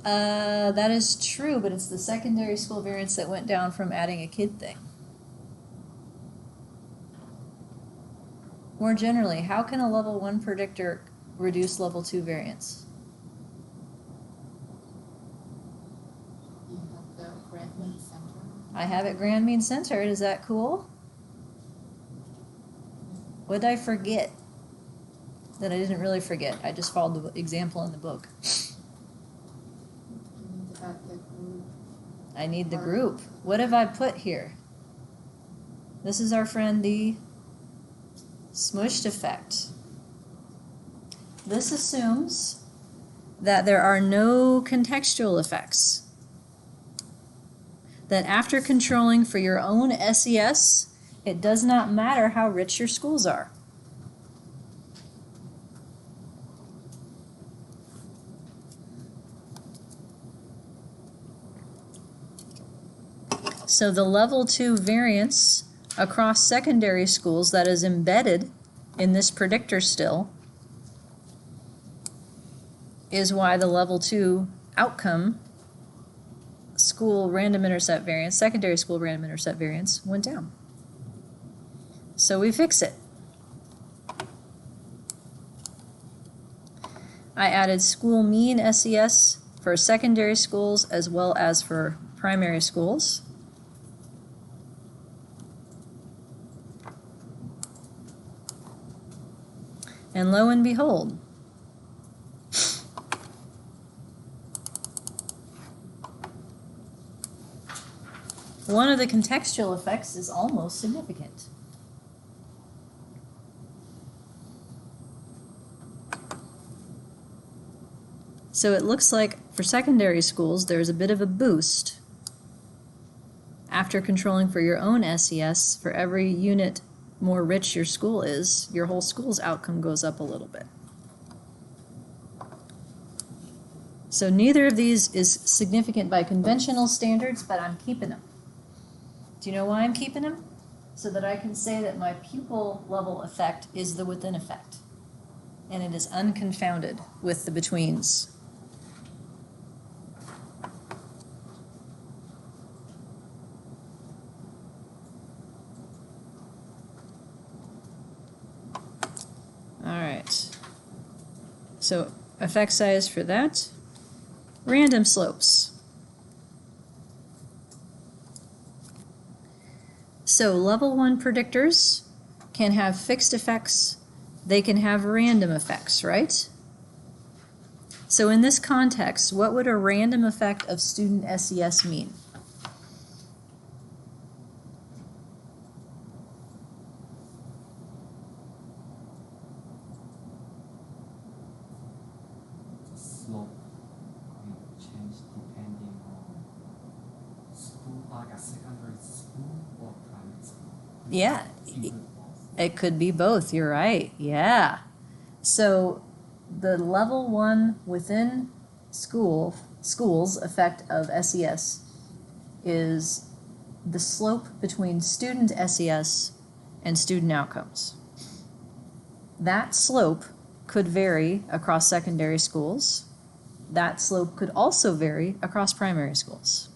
That is true, but it's the secondary school variance that went down from adding a kid thing. More generally, how can a level 1 predictor reduce level 2 variance? You have the grand mean center. I have it grand mean centered. Is that cool? What did I forget that I didn't really forget? I just followed the example in the book. You need to add the group. I need the group. What have I put here? This is our friend the smushed effect. This assumes that there are no contextual effects. That after controlling for your own SES, it does not matter how rich your schools are. So the level 2 variance across secondary schools that is embedded in this predictor still is why the level 2 outcome school random intercept variance, secondary school random intercept variance went down. So we fix it. I added school mean SES for secondary schools as well as for primary schools. And lo and behold, one of the contextual effects is almost significant. So it looks like for secondary schools, there's a bit of a boost after controlling for your own SES. For every unit more rich your school is, your whole school's outcome goes up a little bit. So neither of these is significant by conventional standards, but I'm keeping them. Do you know why I'm keeping them? So that I can say that my pupil level effect is the within effect. And it is unconfounded with the betweens. All right. So effect size for that. Random slopes. So level 1 predictors can have fixed effects. They can have random effects, right? So in this context, what would a random effect of student SES mean? The slope will change depending on school, like a secondary school or primary school. Yeah, Include both. it could be both. You're right. Yeah. So the level 1 within schools effect of SES is the slope between student SES and student outcomes. That slope could vary across secondary schools. That slope could also vary across primary schools.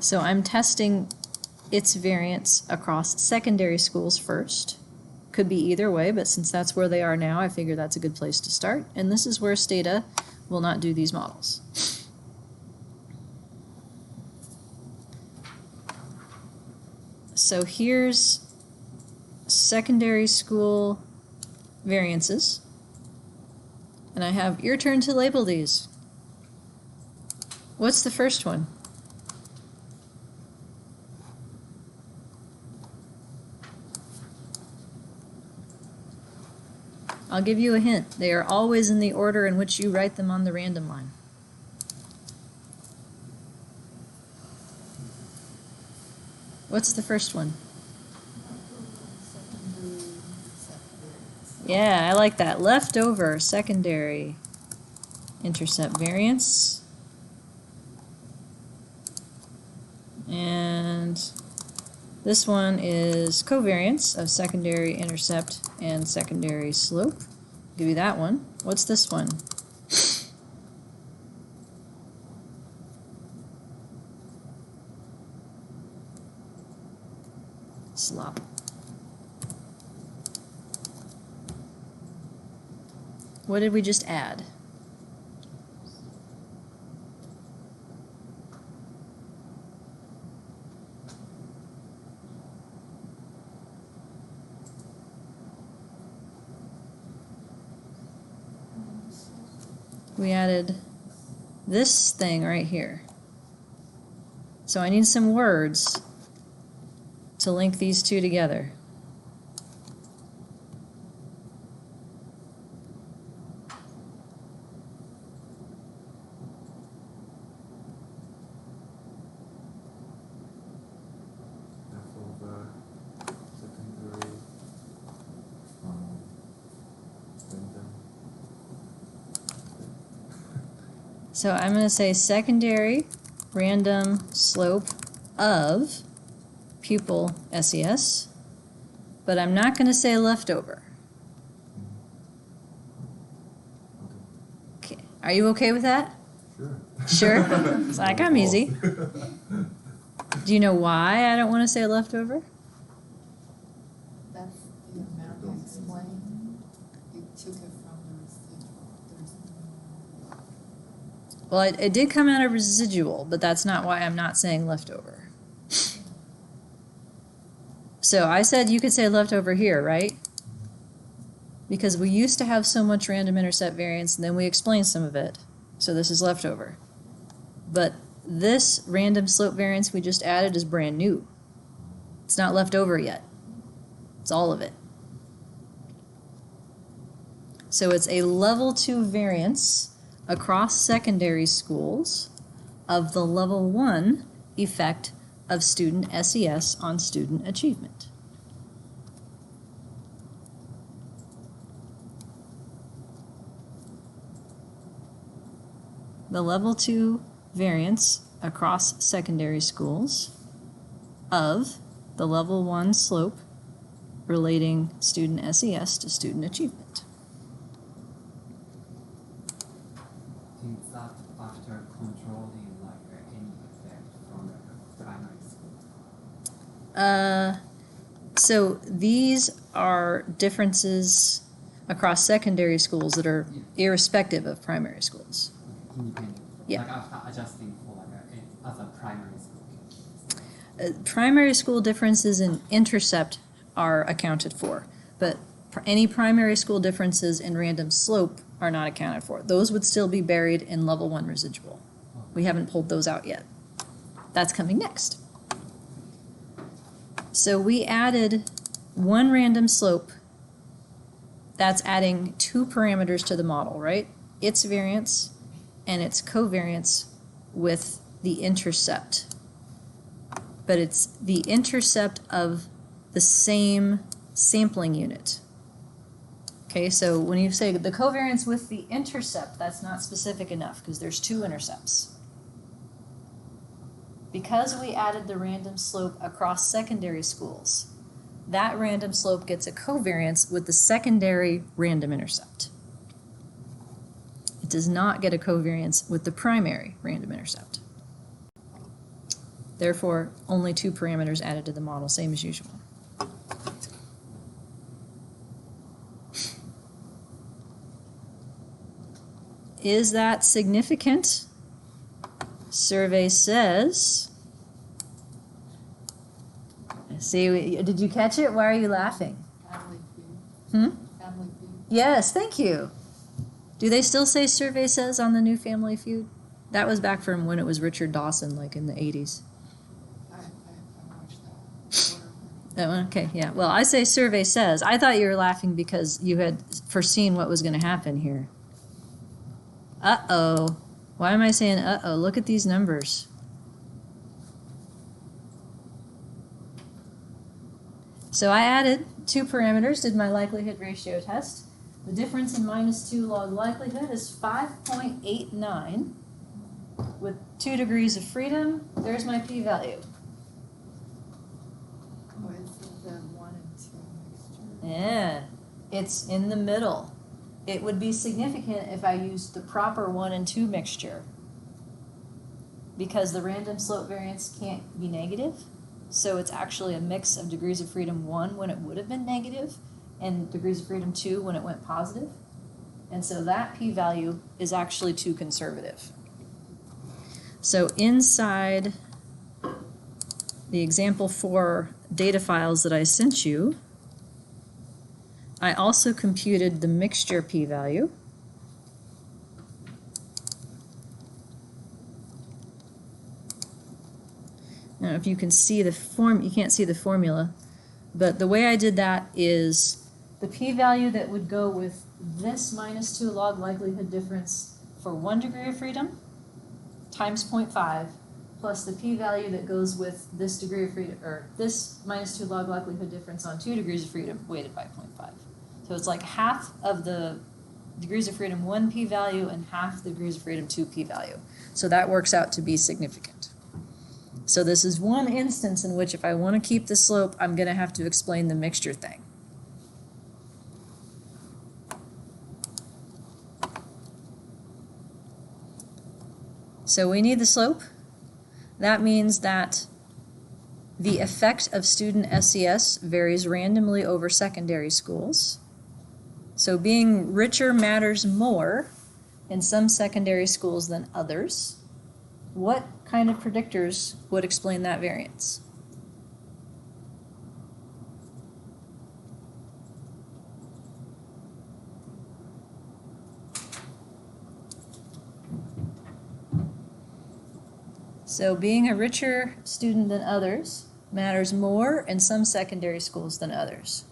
So I'm testing its variance across secondary schools first. Could be either way, but since that's where they are now, I figure that's a good place to start. And this is where Stata will not do these models. So here's secondary school variances. And I have your turn to label these. What's the first one? I'll give you a hint. They are always in the order in which you write them on the random line. What's the first one? Yeah, I like that. Leftover secondary intercept variance. And this one is covariance of secondary intercept and secondary slope. Give you that one. What's this one? Slop. What did we just add? We added this thing right here. So I need some words to link these two together. Leftover secondary random. So I'm going to say secondary random slope of pupil SES, but I'm not going to say leftover. Okay. Are you okay with that? Sure. Sure? It's like I'm easy. Do you know why I don't want to say leftover? That's the amount you explained. You took it from the residual. Well, it did come out of residual, but that's not why I'm not saying leftover. So I said you could say leftover here, right? Because we used to have so much random intercept variance, and then we explained some of it. So this is leftover. But this random slope variance we just added is brand new. It's not left over yet. It's all of it. So it's a level 2 variance across secondary schools of the level 1 effect of student SES on student achievement. the level 2 variance across secondary schools of the level 1 slope relating student SES to student achievement. Is that after controlling like any effect from the primary school? So these are differences across secondary schools that are irrespective of primary schools. Independent. Yeah. Like after adjusting for like as a primary school. Primary school differences in intercept are accounted for, but any primary school differences in random slope are not accounted for. Those would still be buried in level 1 residual. We haven't pulled those out yet. That's coming next. So we added one random slope. That's adding 2 parameters to the model, right? Its variance and its covariance with the intercept. But it's the intercept of the same sampling unit. Okay, so when you say the covariance with the intercept, that's not specific enough because there's 2 intercepts. Because we added the random slope across secondary schools, that random slope gets a covariance with the secondary random intercept. It does not get a covariance with the primary random intercept. Therefore, only 2 parameters added to the model, same as usual. Is that significant? Survey says, see, did you catch it? Why are you laughing? Family feud. Family feud. Yes, thank you. Do they still say survey says on the new Family Feud? That was back from when it was Richard Dawson, like in the 80s. I watched that. That one? Okay, yeah. Well, I say survey says. I thought you were laughing because you had foreseen what was going to happen here. Uh-oh. Why am I saying uh-oh? Look at these numbers. So I added 2 parameters, did my likelihood ratio test. The difference in -2 log likelihood is 5.89. With 2 degrees of freedom, there's my p-value. Oh, it's the 1 and 2 mixture. Yeah, it's in the middle. It would be significant if I used the proper 1 and 2 mixture because the random slope variance can't be negative. So it's actually a mix of degrees of freedom 1 when it would have been negative and degrees of freedom 2 when it went positive. And so that p-value is actually too conservative. So inside the example 4 data files that I sent you, I also computed the mixture p-value. I don't know if you can see the you can't see the formula, but the way I did that is the p-value that would go with this -2 log likelihood difference for 1 degree of freedom times 0.5 plus the p-value that goes with this degree of freedom, or this -2 log likelihood difference on 2 degrees of freedom weighted by 0.5. So it's like half of the degrees of freedom 1 p-value and half the degrees of freedom 2 p-value. So that works out to be significant. So this is one instance in which if I want to keep the slope, I'm going to have to explain the mixture thing. So we need the slope. That means that the effect of student SES varies randomly over secondary schools. So being richer matters more in some secondary schools than others. What kind of predictors would explain that variance? So being a richer student than others matters more in some secondary schools than others.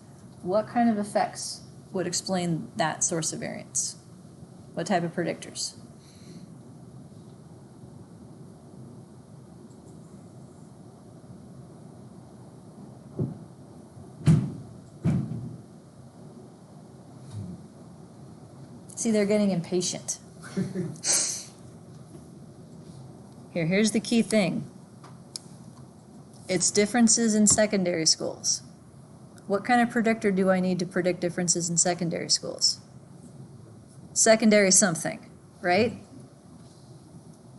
What kind of effects would explain that source of variance? What type of predictors? See, they're getting impatient. Here's the key thing. It's differences in secondary schools. What kind of predictor do I need to predict differences in secondary schools? Secondary something, right?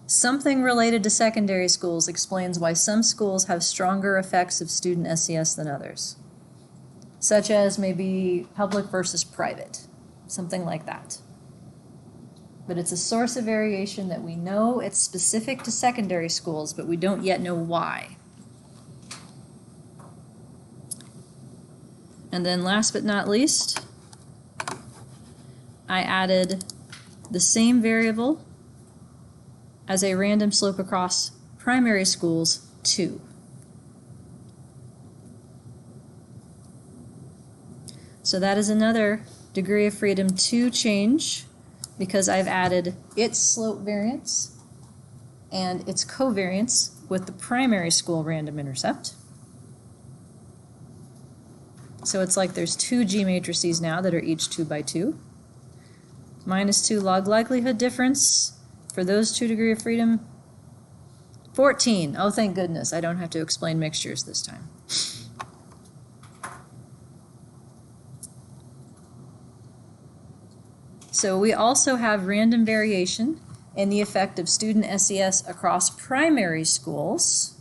Something related to secondary schools explains why some schools have stronger effects of student SES than others, such as maybe public versus private, something like that. But it's a source of variation that we know it's specific to secondary schools, but we don't yet know why. And then last but not least, I added the same variable as a random slope across primary schools 2. So that is another degree of freedom 2 change, because I've added its slope variance and its covariance with the primary school random intercept. So it's like there's 2 G matrices now that are each 2 by 2. Minus 2 log likelihood difference for those 2 degree of freedom. 14. Oh, thank goodness. I don't have to explain mixtures this time. So we also have random variation in the effect of student SES across primary schools.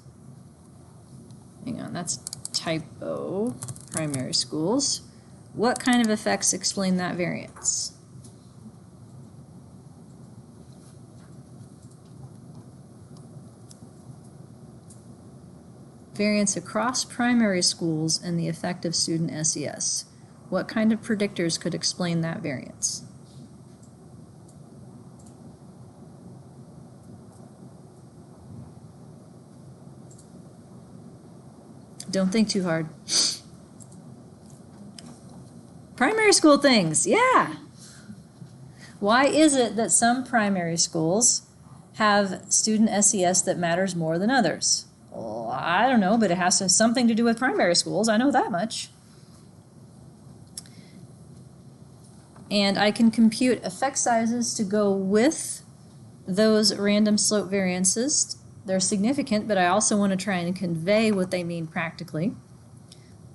Hang on, that's typo. Primary schools. What kind of effects explain that variance? Variance across primary schools and the effect of student SES. What kind of predictors could explain that variance? Don't think too hard. Primary school things, yeah. Why is it that some primary schools have student SES that matters more than others? Well, I don't know, but it has something to do with primary schools. I know that much. And I can compute effect sizes to go with those random slope variances. They're significant, but I also want to try and convey what they mean practically.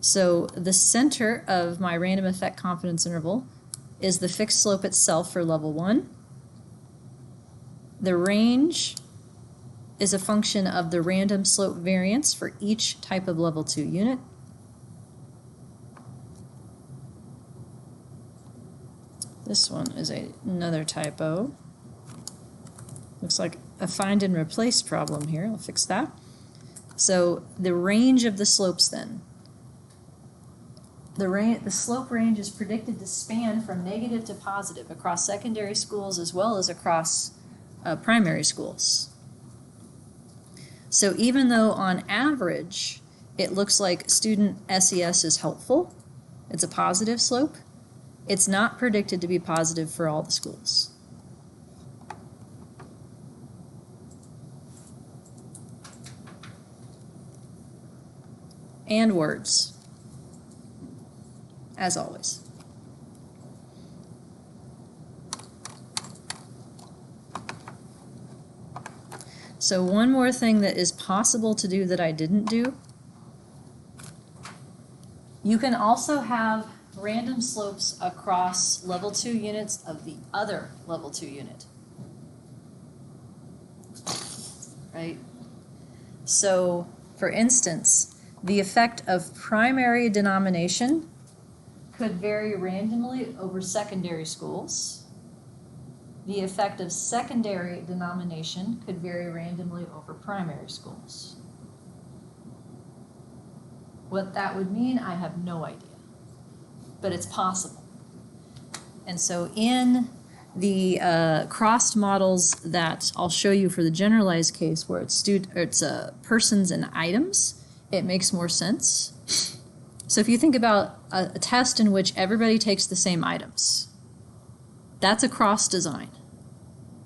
So the center of my random effect confidence interval is the fixed slope itself for level 1. The range is a function of the random slope variance for each type of level 2 unit. This one is another typo. Looks like a find and replace problem here. I'll fix that. So the range of the slopes then. The slope range is predicted to span from negative to positive across secondary schools as well as across primary schools. So even though on average it looks like student SES is helpful, it's a positive slope, it's not predicted to be positive for all the schools. And words, as always. So one more thing that is possible to do that I didn't do. You can also have random slopes across level 2 units of the other level 2 unit. Right? So, for instance, the effect of primary denomination could vary randomly over secondary schools. The effect of secondary denomination could vary randomly over primary schools. What that would mean, I have no idea, but it's possible. And so in the crossed models that I'll show you for the generalized case where it's persons and items, it makes more sense. So if you think about a test in which everybody takes the same items, that's a cross design.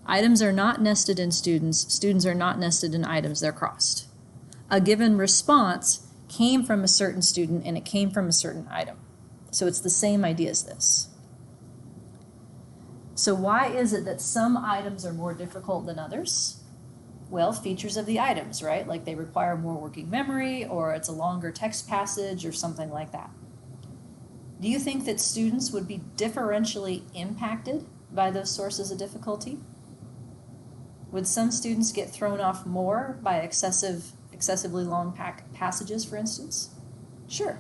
Items are not nested in students, students are not nested in items, they're crossed. A given response came from a certain student and it came from a certain item. So it's the same idea as this. So why is it that some items are more difficult than others? Well, features of the items, right? Like they require more working memory, or it's a longer text passage, or something like that. Do you think that students would be differentially impacted by those sources of difficulty? Would some students get thrown off more by excessively long passages, for instance? Sure.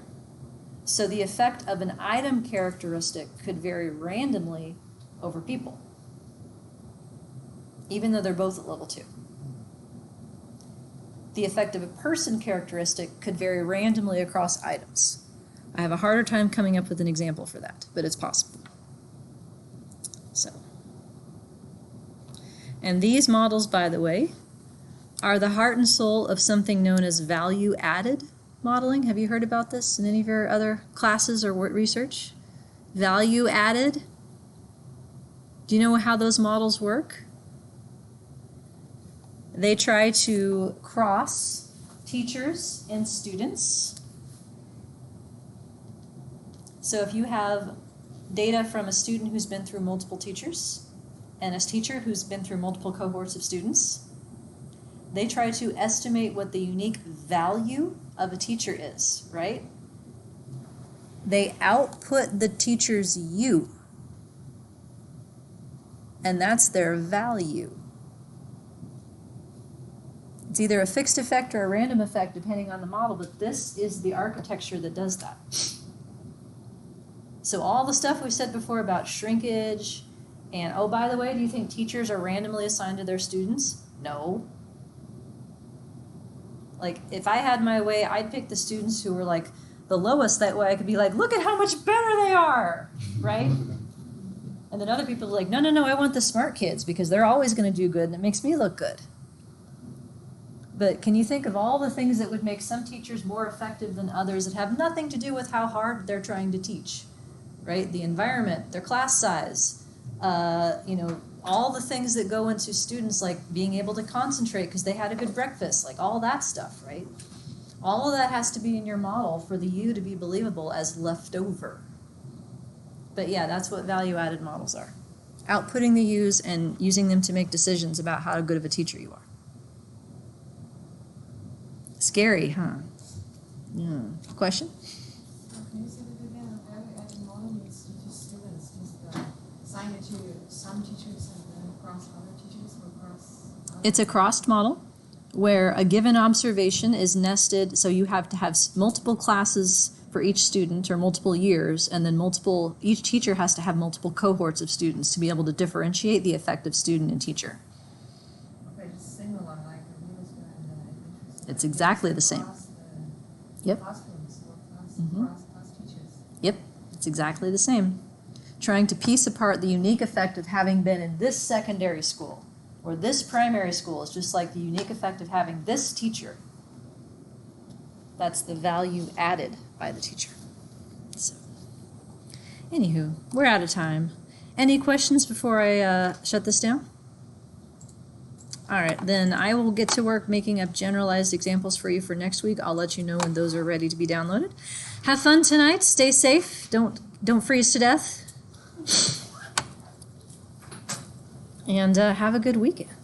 So the effect of an item characteristic could vary randomly over people, even though they're both at level 2. The effect of a person characteristic could vary randomly across items. I have a harder time coming up with an example for that, but it's possible. So, and these models, by the way, are the heart and soul of something known as value-added modeling. Have you heard about this in any of your other classes or research? Value-added. Do you know how those models work? They try to cross teachers and students. So if you have data from a student who's been through multiple teachers and a teacher who's been through multiple cohorts of students, they try to estimate what the unique value of a teacher is, right? They output the teacher's U, and that's their value. It's either a fixed effect or a random effect depending on the model, but this is the architecture that does that. So all the stuff we said before about shrinkage and, oh, by the way, do you think teachers are randomly assigned to their students? No. Like, if I had my way, I'd pick the students who were like the lowest, that way I could be like, look at how much better they are, right? And then other people are like, no, I want the smart kids because they're always going to do good and it makes me look good. But can you think of all the things that would make some teachers more effective than others that have nothing to do with how hard they're trying to teach, right? The environment, their class size, all the things that go into students, like being able to concentrate because they had a good breakfast, like all that stuff, right? All of that has to be in your model for the U to be believable as leftover. But yeah, that's what value-added models are. Outputting the U's and using them to make decisions about how good of a teacher you are. Scary, huh? Yeah. Question? Can you say that again? A value-added model means to teach students just assign it to some teachers and then across other teachers or across other... It's a crossed model where a given observation is nested, so you have to have multiple classes for each student or multiple years, and then each teacher has to have multiple cohorts of students to be able to differentiate the effect of student and teacher. Okay, just similar like a middle school and elementary. It's exactly the same. Yep. Classrooms or Mhm. class teachers. Yep, it's exactly the same. Trying to piece apart the unique effect of having been in this secondary school or this primary school is just like the unique effect of having this teacher. That's the value added by the teacher. So, anywho, we're out of time. Any questions before I shut this down? All right, then I will get to work making up generalized examples for you for next week. I'll let you know when those are ready to be downloaded. Have fun tonight. Stay safe. Don't freeze to death. And have a good weekend.